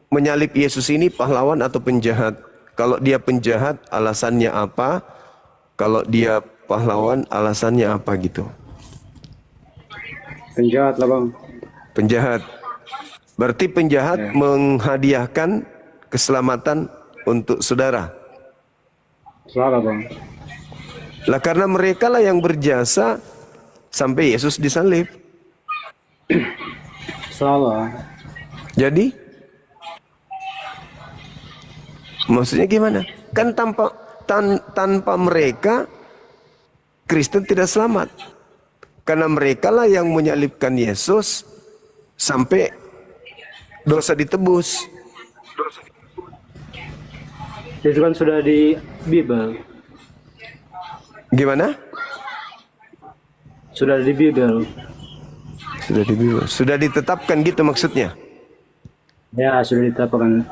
menyalib Yesus ini pahlawan atau penjahat? Kalau dia penjahat, alasannya apa? Kalau dia pahlawan, alasannya apa gitu? Penjahat lah Bang. Penjahat. Berarti penjahat menghadiahkan keselamatan untuk saudara. Salah bang. Lah karena mereka lah yang berjasa sampai Yesus disalib. Salah. Jadi maksudnya gimana? Kan tanpa mereka Kristen tidak selamat. Karena mereka lah yang menyalibkan Yesus sampai dosa ditebus. Itu kan sudah di Bible. Gimana? Sudah di Bible. Sudah ditetapkan gitu maksudnya. Ya, sudah ditetapkan.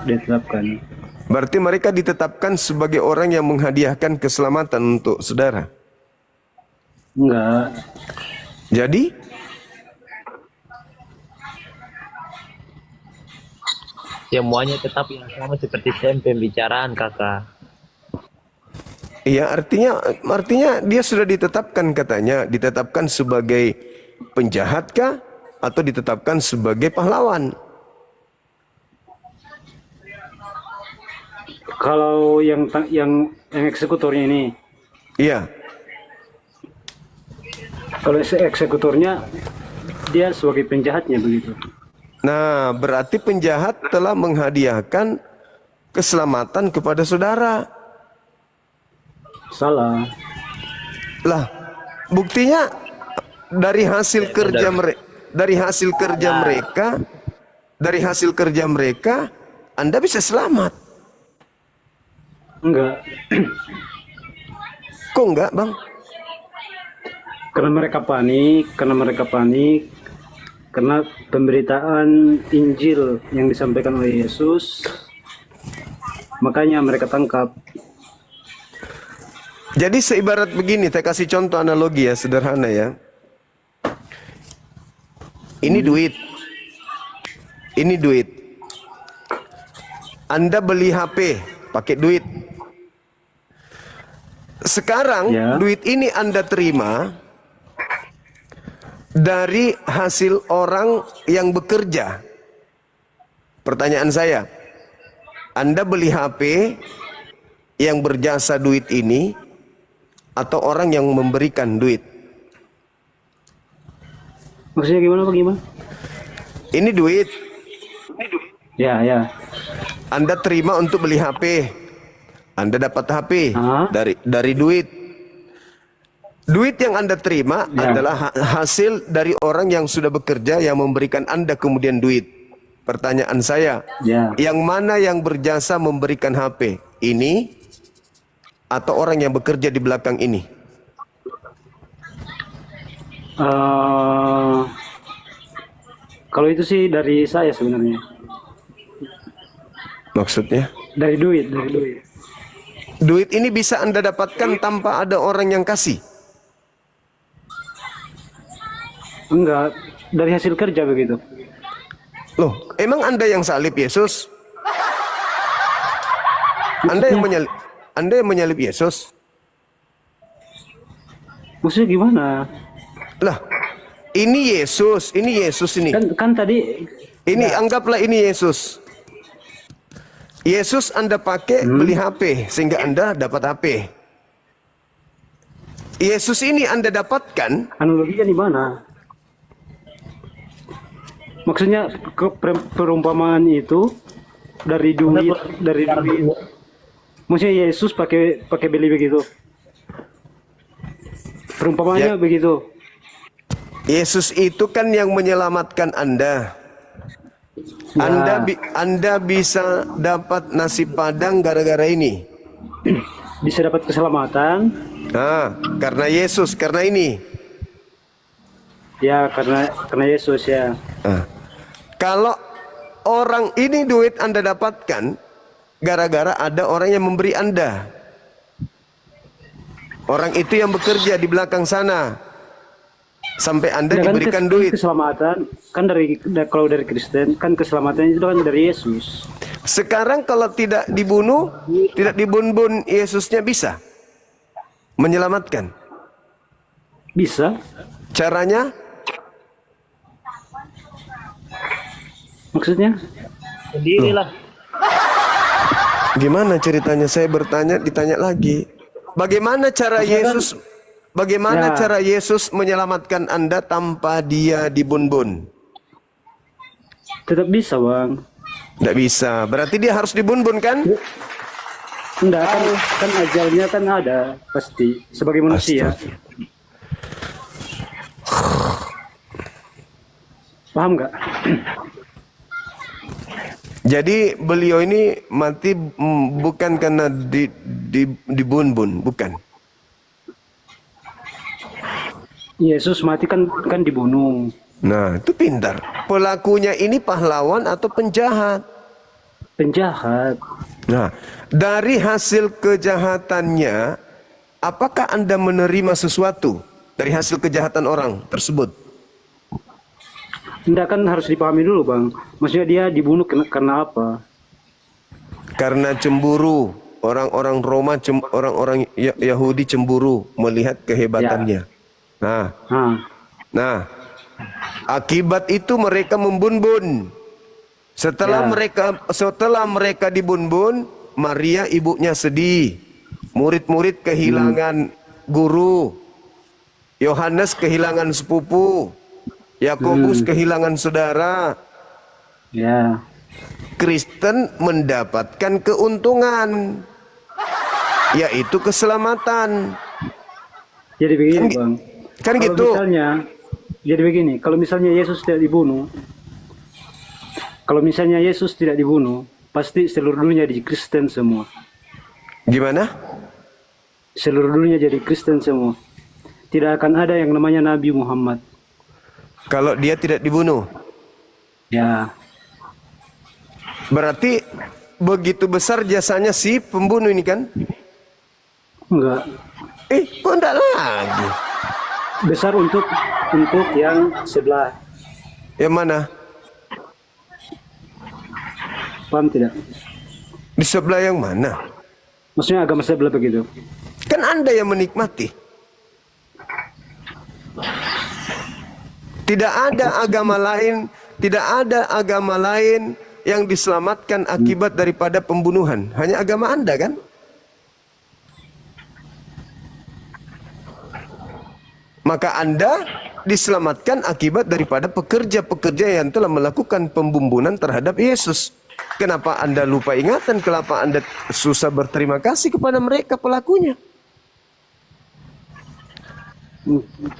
Berarti mereka ditetapkan sebagai orang yang menghadiahkan keselamatan untuk saudara. Enggak. Jadi Semuanya tetap yang sama seperti pembicaraan kakak. iya, artinya dia sudah ditetapkan, katanya ditetapkan sebagai penjahat kah atau ditetapkan sebagai pahlawan? Kalau yang eksekutornya ini, Iya. kalau eksekutornya dia sebagai penjahatnya begitu. Nah, berarti penjahat telah menghadiahkan keselamatan kepada saudara. Salah. Lah, buktinya dari hasil kerja mereka, dari hasil kerja mereka, Anda bisa selamat. Enggak. Kok enggak, Bang? Karena mereka panik, karena pemberitaan Injil yang disampaikan oleh Yesus, makanya mereka tangkap. Jadi seibarat begini, saya kasih contoh analogi ya, sederhana ya. Ini duit. Ini duit. Anda beli HP pakai duit. Sekarang Ya. duit ini Anda terima dari hasil orang yang bekerja. Pertanyaan saya, Anda beli HP yang berjasa duit ini atau orang yang memberikan duit? Maksudnya gimana Pak? Gimana? Ini duit. Ya, ya. Anda terima untuk beli HP. Anda dapat HP Hah? dari duit. Duit yang Anda terima Ya. adalah hasil dari orang yang sudah bekerja yang memberikan Anda kemudian duit. Pertanyaan saya, Ya. yang mana yang berjasa memberikan HP? Ini atau orang yang bekerja di belakang ini? Kalau itu sih dari saya sebenarnya. Maksudnya? Dari duit. Duit ini bisa Anda dapatkan tanpa ada orang yang kasih? Enggak, dari hasil kerja begitu. Loh, emang Anda yang salib Yesus? Anda yang menyalib Yesus? Maksudnya gimana? Lah, ini Yesus ini. Kan tadi Ini anggaplah ini Yesus. Yesus Anda pakai beli HP sehingga Anda dapat HP. Yesus ini Anda dapatkan. analoginya di mana? Maksudnya perumpamaan itu dari duit. Maksudnya Yesus pakai beli begitu. Perumpamaannya Ya. begitu. Yesus itu kan yang menyelamatkan Anda. Ya. Anda bisa dapat nasi padang gara-gara ini. Bisa dapat keselamatan. Nah, karena Yesus, karena ini. Ya, karena Yesus ya. Nah, kalau orang ini duit Anda dapatkan gara-gara ada orang yang memberi Anda. Orang itu yang bekerja di belakang sana. Sampai Anda Ya, diberikan duit. Keselamatan kan kalau dari Kristen kan keselamatan itu kan dari Yesus. Sekarang kalau tidak dibunuh, tidak dibun-bun, Yesusnya bisa menyelamatkan. Bisa. Caranya? Maksudnya? Sendirilah. Gimana ceritanya? Saya bertanya, ditanya lagi. Bagaimana cara Maksudnya kan- Yesus bagaimana Ya. cara Yesus menyelamatkan Anda tanpa dia dibun-bun? Tetap bisa, Bang. Tidak bisa. Berarti dia harus dibun-bun kan? Enggak, kan ajalnya kan ada pasti sebagai manusia. Paham nggak? Jadi beliau ini mati bukan karena dibun-bun, bukan. Yesus mati kan dibunuh. Nah, itu pintar. Pelakunya ini pahlawan atau penjahat? Penjahat. Nah, dari hasil kejahatannya, apakah Anda menerima sesuatu dari hasil kejahatan orang tersebut? Enggak, kan harus dipahami dulu, Bang. Maksudnya dia dibunuh karena apa? Karena cemburu. Orang-orang Roma, orang-orang Yahudi cemburu melihat kehebatannya. Nah, akibat itu mereka membun-bun. Setelah mereka dibun-bun, Maria ibunya sedih. Murid-murid kehilangan guru. Yohanes kehilangan sepupu. Yakobus kehilangan saudara. Ya. Kristen mendapatkan keuntungan, yaitu keselamatan. Jadi begini, Bang. Kan Kalau gitu. Jadi begini, kalau misalnya Yesus tidak dibunuh, pasti seluruh dunia jadi Kristen semua. Gimana? Seluruh dunia jadi Kristen semua. Tidak akan ada yang namanya Nabi Muhammad. Kalau dia tidak dibunuh. Ya. Berarti begitu besar jasanya si pembunuh ini kan? Enggak. Kok enggak lagi? Besar untuk yang sebelah. Yang mana? Paham tidak? Di sebelah yang mana? Maksudnya agama sebelah begitu. Kan Anda yang menikmati. Tidak ada agama lain yang diselamatkan akibat daripada pembunuhan. Hanya agama Anda kan? Maka Anda diselamatkan akibat daripada pekerja-pekerja yang telah melakukan pembumbunan terhadap Yesus. Kenapa Anda lupa ingatan? Kenapa Anda susah berterima kasih kepada mereka pelakunya?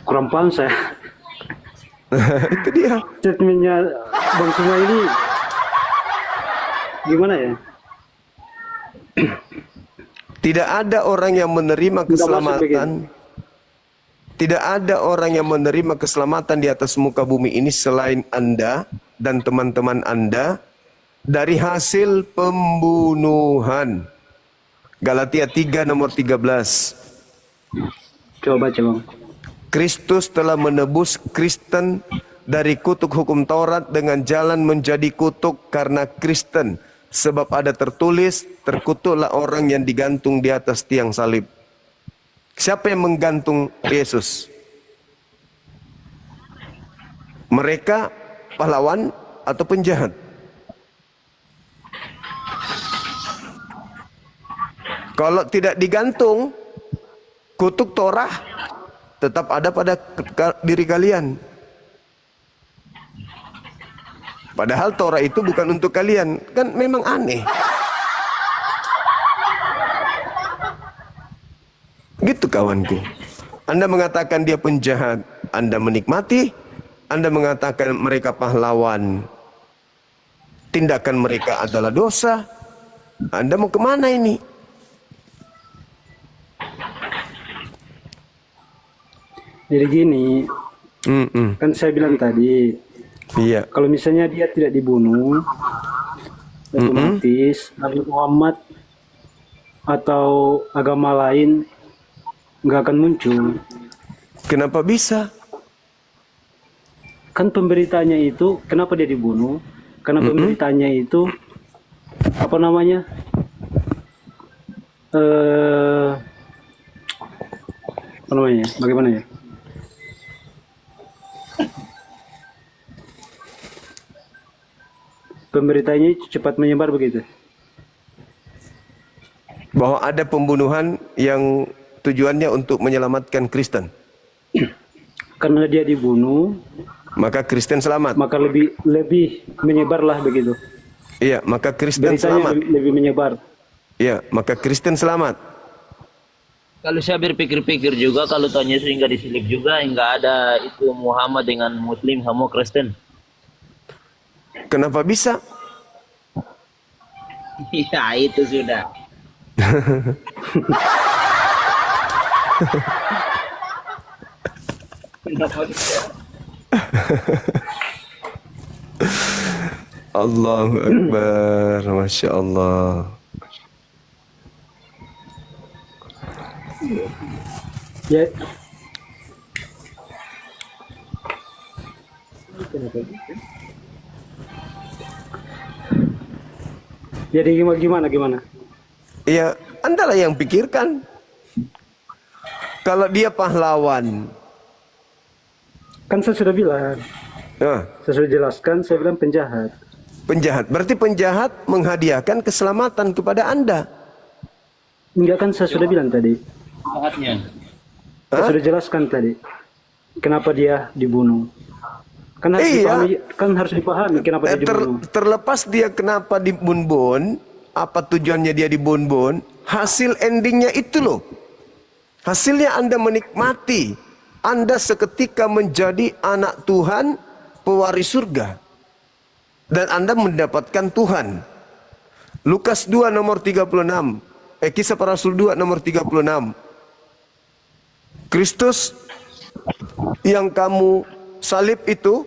Kurang paham saya. Itu dia. Statementnya Bang Suma ini gimana ya? Tidak ada orang yang menerima keselamatan. Tidak ada orang yang menerima keselamatan di atas muka bumi ini selain Anda dan teman-teman Anda dari hasil pembunuhan. Galatia 3 nomor 13. Coba baca, Bang. Kristus telah menebus Kristen dari kutuk hukum Taurat dengan jalan menjadi kutuk karena Kristen. Sebab ada tertulis, terkutuklah orang yang digantung di atas tiang salib. Siapa yang menggantung Yesus? Mereka pahlawan atau penjahat? Kalau tidak digantung, kutuk Torah tetap ada pada diri kalian. Padahal Torah itu bukan untuk kalian. Kan memang aneh. Gitu kawanku. Anda mengatakan dia penjahat, Anda menikmati. Anda mengatakan mereka pahlawan, tindakan mereka adalah dosa. Anda mau kemana ini? Jadi gini, kan saya bilang tadi, iya. kalau misalnya dia tidak dibunuh, otomatis Nabi Muhammad atau agama lain nggak akan muncul. Kenapa bisa? Kan pemberitanya itu, kenapa dia dibunuh? Karena pemberitanya itu, apa namanya? Apa namanya? Bagaimana ya? Pemberitanya cepat menyebar begitu. Bahwa ada pembunuhan yang tujuannya untuk menyelamatkan Kristen. Karena dia dibunuh, maka Kristen selamat. maka lebih menyebarlah begitu. Iya, maka Kristen Beritanya selamat. lebih menyebar. Iya, maka Kristen selamat. Kalau saya berpikir-pikir juga, kalau Tuhan Yesus nggak disalib juga, nggak ada itu Muhammad dengan Muslim sama Kristen. Kenapa bisa? Iya, itu sudah. Kenapa bisa? Allahu Akbar, Masya Allah. Ya, jadi gimana? Iya, Anda lah yang pikirkan. Kalau dia pahlawan, Kan saya sudah bilang, saya sudah jelaskan, saya bilang penjahat. penjahat. Berarti penjahat menghadiahkan keselamatan kepada Anda. Enggak, kan saya sudah bilang tadi. Jahatnya. Saya sudah jelaskan tadi. Kenapa dia dibunuh. Kan harus dipahami kenapa dia dibunuh. Terlepas dia kenapa dibun-bun, apa tujuannya dia dibun-bun, hasil endingnya itu loh. Hasilnya Anda menikmati. Anda seketika menjadi anak Tuhan, pewaris surga. Dan Anda mendapatkan Tuhan. Lukas 2 nomor 36. Kisah para Rasul 2 nomor 36. Kristus yang kamu salib itu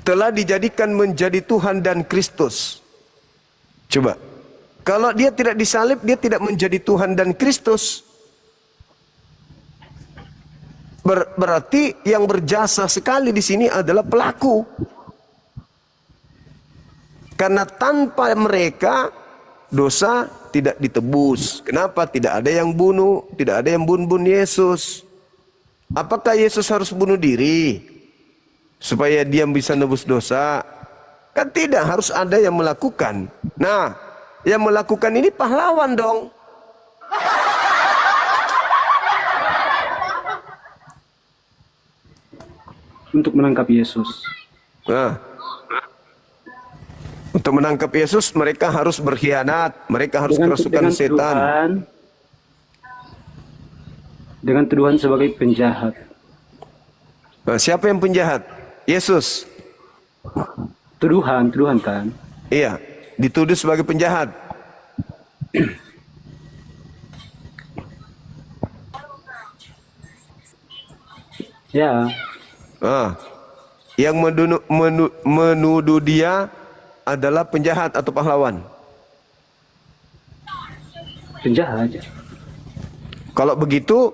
telah dijadikan menjadi Tuhan dan Kristus. Coba. Kalau dia tidak disalib, dia tidak menjadi Tuhan dan Kristus. Berarti yang berjasa sekali di sini adalah pelaku. Karena tanpa mereka dosa tidak ditebus. Kenapa? Tidak ada yang bunuh, tidak ada yang bun-bun Yesus. Apakah Yesus harus bunuh diri supaya dia bisa nebus dosa? Kan tidak, harus ada yang melakukan. Nah, yang melakukan ini pahlawan dong. Untuk menangkap Yesus. Nah, untuk menangkap Yesus mereka harus berkhianat, mereka harus kerasukan setan. Dengan tuduhan sebagai penjahat. Nah, siapa yang penjahat? Yesus. Tuduhan kan? Iya, dituduh sebagai penjahat. Ya. Yang menuduh dia adalah penjahat atau pahlawan? Penjahat. Kalau begitu,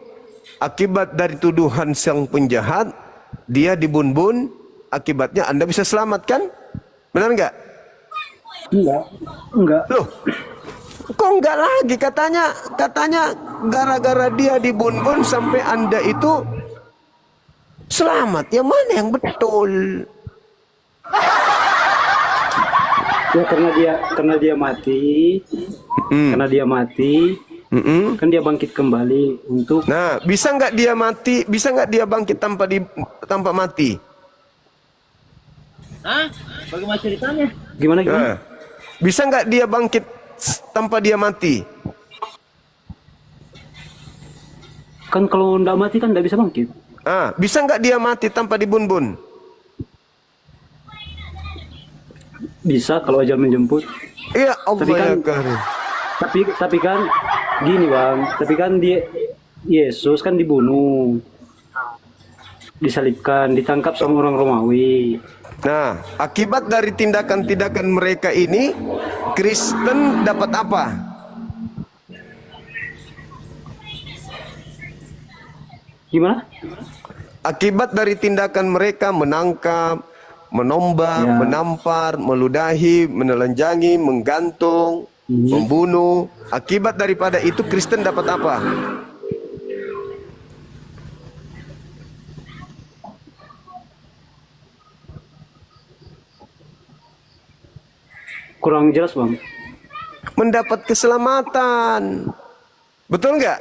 akibat dari tuduhan sang penjahat, dia dibun-bun, akibatnya Anda bisa selamat kan? Benar enggak? Enggak. Loh, kok enggak lagi? Katanya gara-gara dia dibun-bun sampai Anda itu selamat. Yang mana yang betul? Ya karena dia mati. Karena dia mati. Kan dia bangkit kembali untuk. Nah, bisa nggak dia mati? Bisa nggak dia bangkit tanpa mati? Hah? Bagaimana ceritanya? Gimana? Nah, bisa nggak dia bangkit tanpa dia mati? Kan kalau nggak mati kan nggak bisa bangkit. Bisa nggak dia mati tanpa dibun-bun? Bisa kalau ajal menjemput. Iya, Allah Tapi kan- ya Karim. Tapi kan gini bang, tapi kan dia Yesus kan dibunuh, disalibkan, ditangkap sama orang Romawi. Nah, akibat dari tindakan-tindakan mereka ini, Kristen dapat apa? Gimana? Akibat dari tindakan mereka menangkap, menombak, menampar, meludahi, menelanjangi, menggantung, membunuh. Akibat daripada itu Kristen dapat apa? Kurang jelas bang. Mendapat keselamatan. Betul nggak?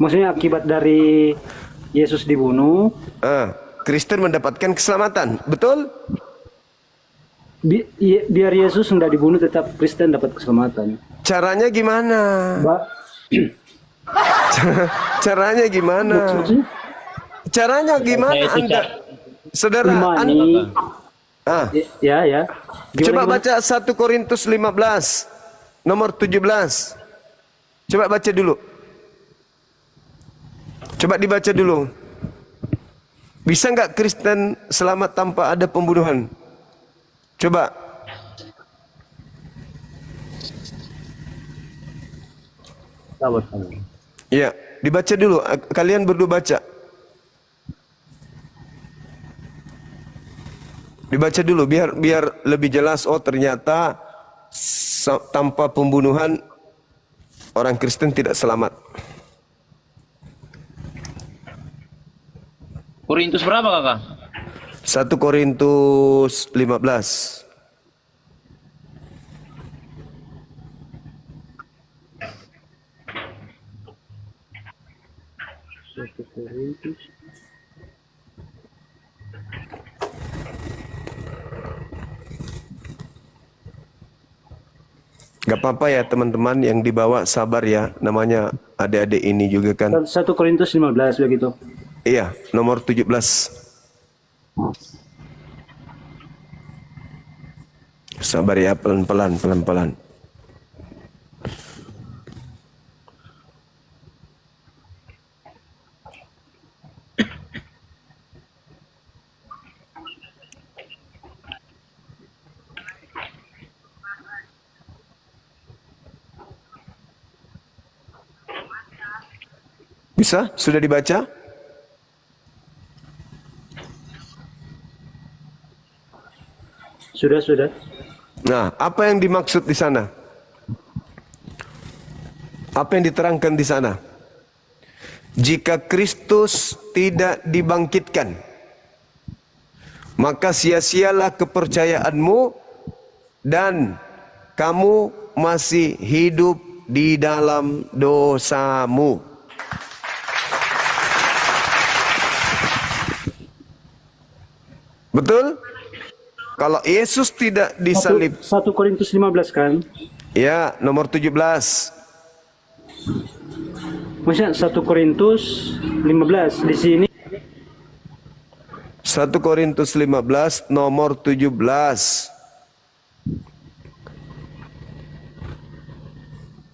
Maksudnya akibat dari Yesus dibunuh, Kristen mendapatkan keselamatan, betul? Biar Yesus tidak dibunuh, tetap Kristen dapat keselamatan. Caranya gimana? Caranya gimana? Caranya gimana Anda? Saudara, Ya. Coba baca 1 Korintus 15 nomor 17. Coba baca dulu. Coba dibaca dulu. Bisa nggak Kristen selamat tanpa ada pembunuhan? Coba. Ya, dibaca dulu. Kalian berdua baca. Dibaca dulu biar lebih jelas. Oh, ternyata tanpa pembunuhan orang Kristen tidak selamat. Korintus berapa, Kakak? 1 Korintus 15. Gak apa-apa ya teman-teman yang dibawa, sabar ya, namanya adik-adik ini juga kan. 1 Korintus 15 begitu. Iya, nomor 17. Sabar ya, pelan-pelan. Bisa? Sudah dibaca? Sudah. Nah, apa yang dimaksud di sana? Apa yang diterangkan di sana? Jika Kristus tidak dibangkitkan, maka sia-sialah kepercayaanmu dan kamu masih hidup di dalam dosamu. Betul? Kalau Yesus tidak disalib. 1 Korintus 15 kan? Ya, nomor 17. Maksudnya 1 Korintus 15 di sini. 1 Korintus 15 nomor 17.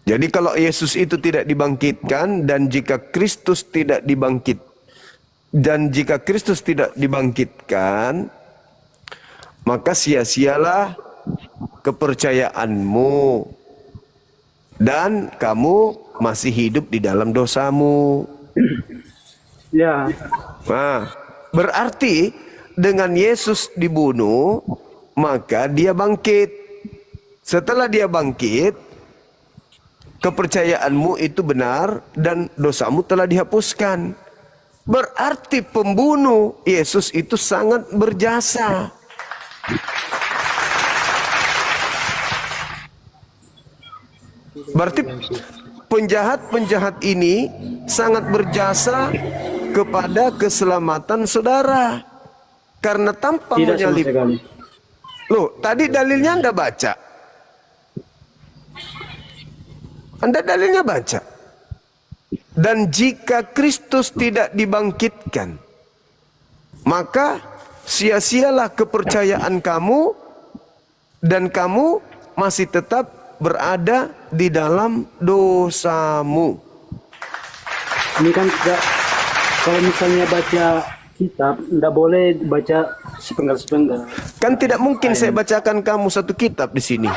Jadi kalau Yesus itu tidak dibangkitkan dan jika Kristus tidak dibangkitkan, maka sia-sialah kepercayaanmu dan kamu masih hidup di dalam dosamu. Ya. Nah, berarti dengan Yesus dibunuh, maka dia bangkit. Setelah dia bangkit, kepercayaanmu itu benar dan dosamu telah dihapuskan. Berarti pembunuh Yesus itu sangat berjasa. Berarti penjahat-penjahat ini sangat berjasa kepada keselamatan saudara. Karena tanpa menyalib. Loh, tadi dalilnya Anda baca. Anda dalilnya baca. Dan jika Kristus tidak dibangkitkan, maka sia-sialah kepercayaan kamu dan kamu masih tetap berada di dalam dosamu. Ini kan kalau misalnya baca kitab, tidak boleh baca sepenggal-sepenggal. Kan tidak mungkin saya bacakan kamu satu kitab di sini.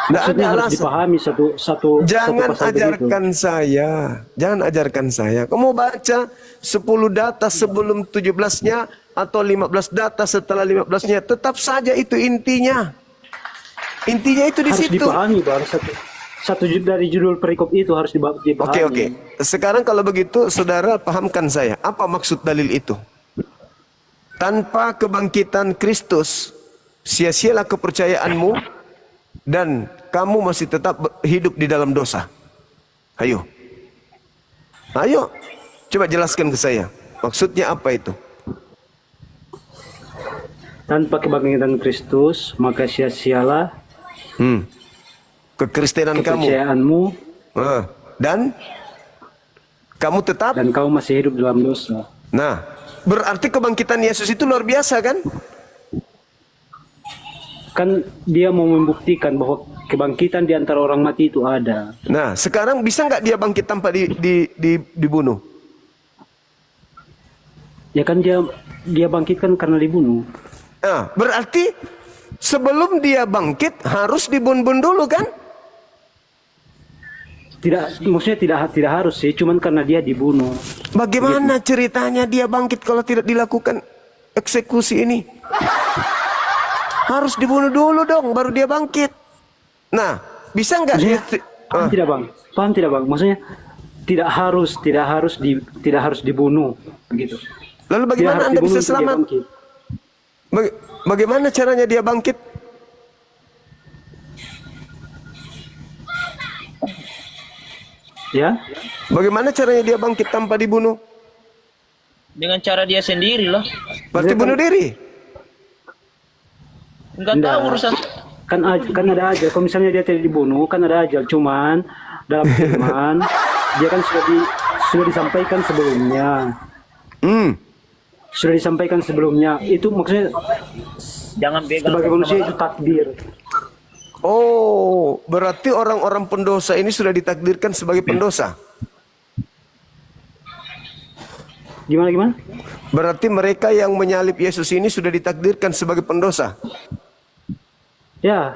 Maksudnya harus dipahami satu Jangan pasal ajarkan begitu. Jangan ajarkan saya. Kamu baca 10 data sebelum 17-nya atau 15 data setelah 15-nya, tetap saja itu intinya. Intinya itu di harus situ. Dipahami, Bang. Satu dari judul perikop itu harus dipahami. Oke. Sekarang kalau begitu, saudara pahamkan saya. Apa maksud dalil itu? Tanpa kebangkitan Kristus, sia-sialah kepercayaanmu dan kamu masih tetap hidup di dalam dosa. Ayo. Ayo, coba jelaskan ke saya. Maksudnya apa itu? Tanpa kebangkitan Kristus, maka sia-sialah Kekristenan kamu. kepercayaanmu Dan kamu tetap. dan kau masih hidup dalam dosa. Nah, berarti kebangkitan Yesus itu luar biasa kan? Kan dia mau membuktikan bahwa kebangkitan di antara orang mati itu ada. Nah, sekarang bisa nggak dia bangkit tanpa dibunuh? Ya kan dia bangkitkan karena dibunuh. Nah, berarti sebelum dia bangkit harus dibunuh dulu kan? Tidak, maksudnya tidak harus sih, cuman karena dia dibunuh. Bagaimana ceritanya dia bangkit kalau tidak dilakukan eksekusi ini? Harus dibunuh dulu dong, baru dia bangkit. Nah, bisa nggak? Paham tidak bang? Paham tidak bang? Maksudnya tidak harus dibunuh, begitu. Lalu bagaimana Anda bisa selamat? Bagaimana caranya dia bangkit? Ya? Bagaimana caranya dia bangkit tanpa dibunuh? Dengan cara dia sendiri lah. Berarti bunuh diri? Enggak tahu urusan. Kan ada ajal. Kalau misalnya dia tidak dibunuh, kan ada ajal. Cuman dalam firman dia kan sudah disampaikan sebelumnya. Sudah disampaikan sebelumnya. Itu maksudnya Jangan pegang sebagai manusia itu takdir. Oh, berarti orang-orang pendosa ini sudah ditakdirkan sebagai pendosa. Gimana? Berarti mereka yang menyalib Yesus ini sudah ditakdirkan sebagai pendosa. Ya.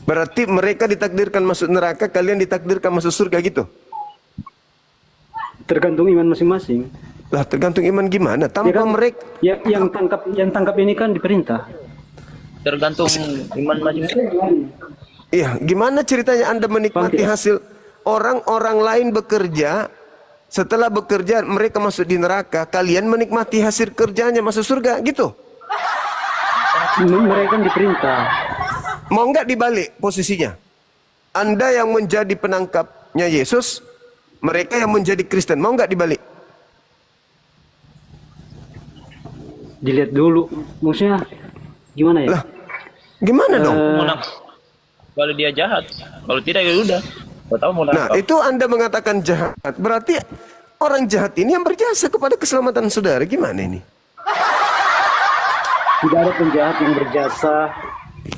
Berarti mereka ditakdirkan masuk neraka, kalian ditakdirkan masuk surga gitu. Tergantung iman masing-masing. Lah tergantung iman gimana? Tanpa Ya kan, mereka yang tangkap ini kan diperintah. tergantung iman masing-masing. Iya, gimana ceritanya Anda menikmati hasil orang-orang lain bekerja, setelah bekerja mereka masuk di neraka, kalian menikmati hasil kerjanya masuk surga gitu? Mereka kan diperintah. Mau nggak dibalik posisinya? Anda yang menjadi penangkapnya Yesus, mereka yang menjadi Kristen, mau nggak dibalik? Dilihat dulu, maksudnya gimana ya? Lah, gimana dong? Kalau dia jahat, kalau tidak ya udah. Kau tahu mau Nah, itu Anda mengatakan jahat. Berarti orang jahat ini yang berjasa kepada keselamatan saudara. Gimana ini? Tidak ada penjahat yang berjasa,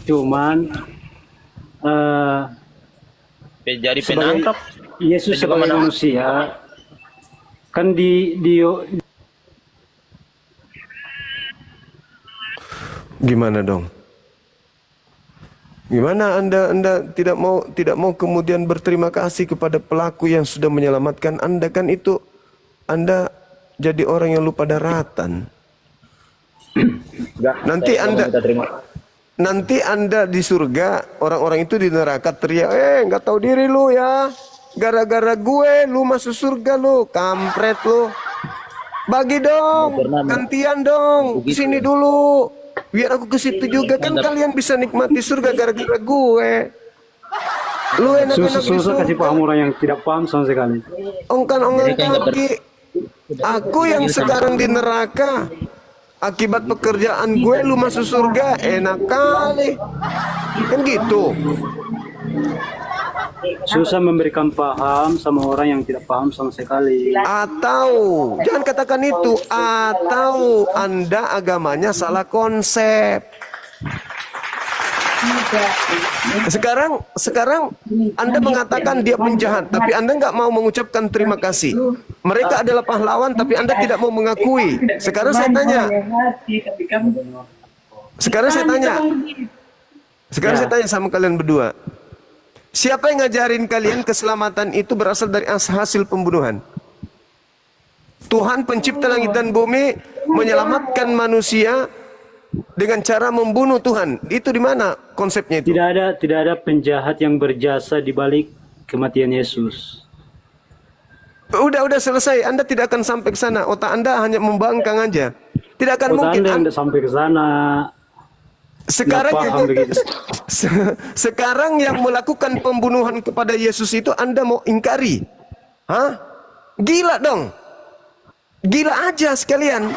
cuman jadi penangkap. Yesus sebagai manusia kan Gimana dong? Gimana Anda tidak mau kemudian berterima kasih kepada pelaku yang sudah menyelamatkan Anda? Kan itu Anda jadi orang yang lupa daratan. Nanti Anda di surga, orang-orang itu di neraka teriak, nggak tahu diri lu ya, gara-gara gue lu masuk surga lu, kampret lu. Bagi dong, gantian dong, sini dulu. Biar aku ke situ juga, kan kalian bisa nikmati surga gara-gara gue. Lu enak-enak di susah kasih paham orang yang tidak paham sama sekali. Ongkan kaki. Aku yang sekarang di neraka, akibat pekerjaan gue lu masuk surga, enak kali. Kan gitu. Susah memberikan paham sama orang yang tidak paham sama sekali. Atau jangan katakan itu, atau Anda agamanya salah konsep. Sekarang Anda mengatakan dia penjahat, tapi Anda nggak mau mengucapkan terima kasih. Mereka adalah pahlawan, tapi Anda tidak mau mengakui. Sekarang saya tanya sama kalian berdua. Siapa yang ngajarin kalian keselamatan itu berasal dari hasil pembunuhan? Tuhan pencipta langit dan bumi menyelamatkan manusia dengan cara membunuh Tuhan. Itu di mana konsepnya itu? Tidak ada penjahat yang berjasa di balik kematian Yesus. Udah selesai. Anda tidak akan sampai ke sana. Otak Anda hanya membangkang aja. Tidak akan Otak mungkin. Anda sampai ke sana. Sekarang yang melakukan pembunuhan kepada Yesus itu Anda mau ingkari? Hah? Gila dong. Gila aja sekalian.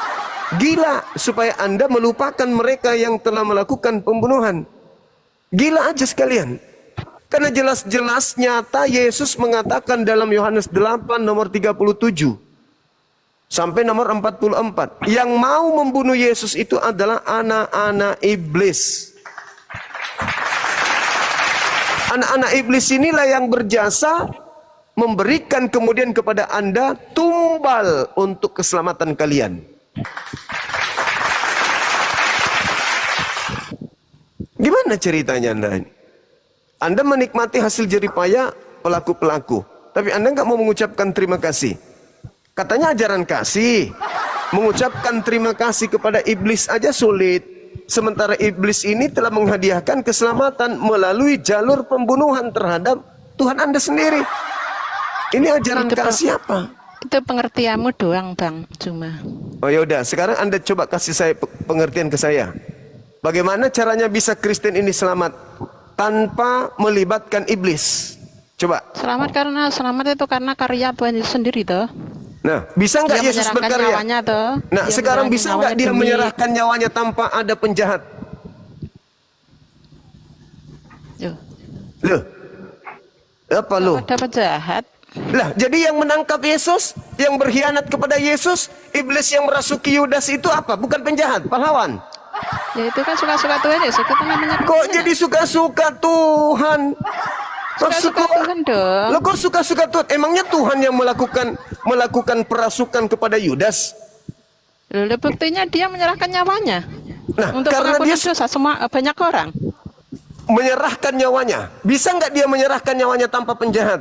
Gila supaya Anda melupakan mereka yang telah melakukan pembunuhan. Gila aja sekalian. Karena jelas-jelas nyata Yesus mengatakan dalam Yohanes 8 nomor 37 sampai nomor 44, yang mau membunuh Yesus itu adalah anak-anak iblis. Anak-anak iblis inilah yang berjasa memberikan kemudian kepada Anda tumbal untuk keselamatan kalian. Gimana ceritanya Anda ini? Anda menikmati hasil jerih payah pelaku-pelaku, tapi Anda nggak mau mengucapkan terima kasih. Katanya ajaran kasih, mengucapkan terima kasih kepada iblis aja sulit. Sementara iblis ini telah menghadiahkan keselamatan melalui jalur pembunuhan terhadap Tuhan Anda sendiri. Ini ajaran kasih apa? Itu pengertianmu doang, Bang, cuma. Oh yaudah, sekarang Anda coba kasih saya pengertian ke saya. Bagaimana caranya bisa Kristen ini selamat tanpa melibatkan iblis? Coba. Selamat itu karena karya Tuhan Yesus sendiri toh. Nah, bisa nggak Yesus berkarya? Nah, sekarang bisa nggak dia menyerahkan nyawanya tanpa ada penjahat? Loh. Apa lo? Ada penjahat. Lah, jadi yang menangkap Yesus, yang berkhianat kepada Yesus, iblis yang merasuki Yudas itu apa? Bukan penjahat, pahlawan. Ya itu kan suka-suka Tuhan Yesus, itu namanya. Kok jadi suka-suka Tuhan? Suka-suka Tuhan dong. Lo kok suka-suka Tuhan? Emangnya Tuhan yang melakukan perasukan kepada Yudas? Lalu buktinya dia menyerahkan nyawanya. Nah, untuk karena dia dosa semua banyak orang. Menyerahkan nyawanya. Bisa nggak dia menyerahkan nyawanya tanpa penjahat?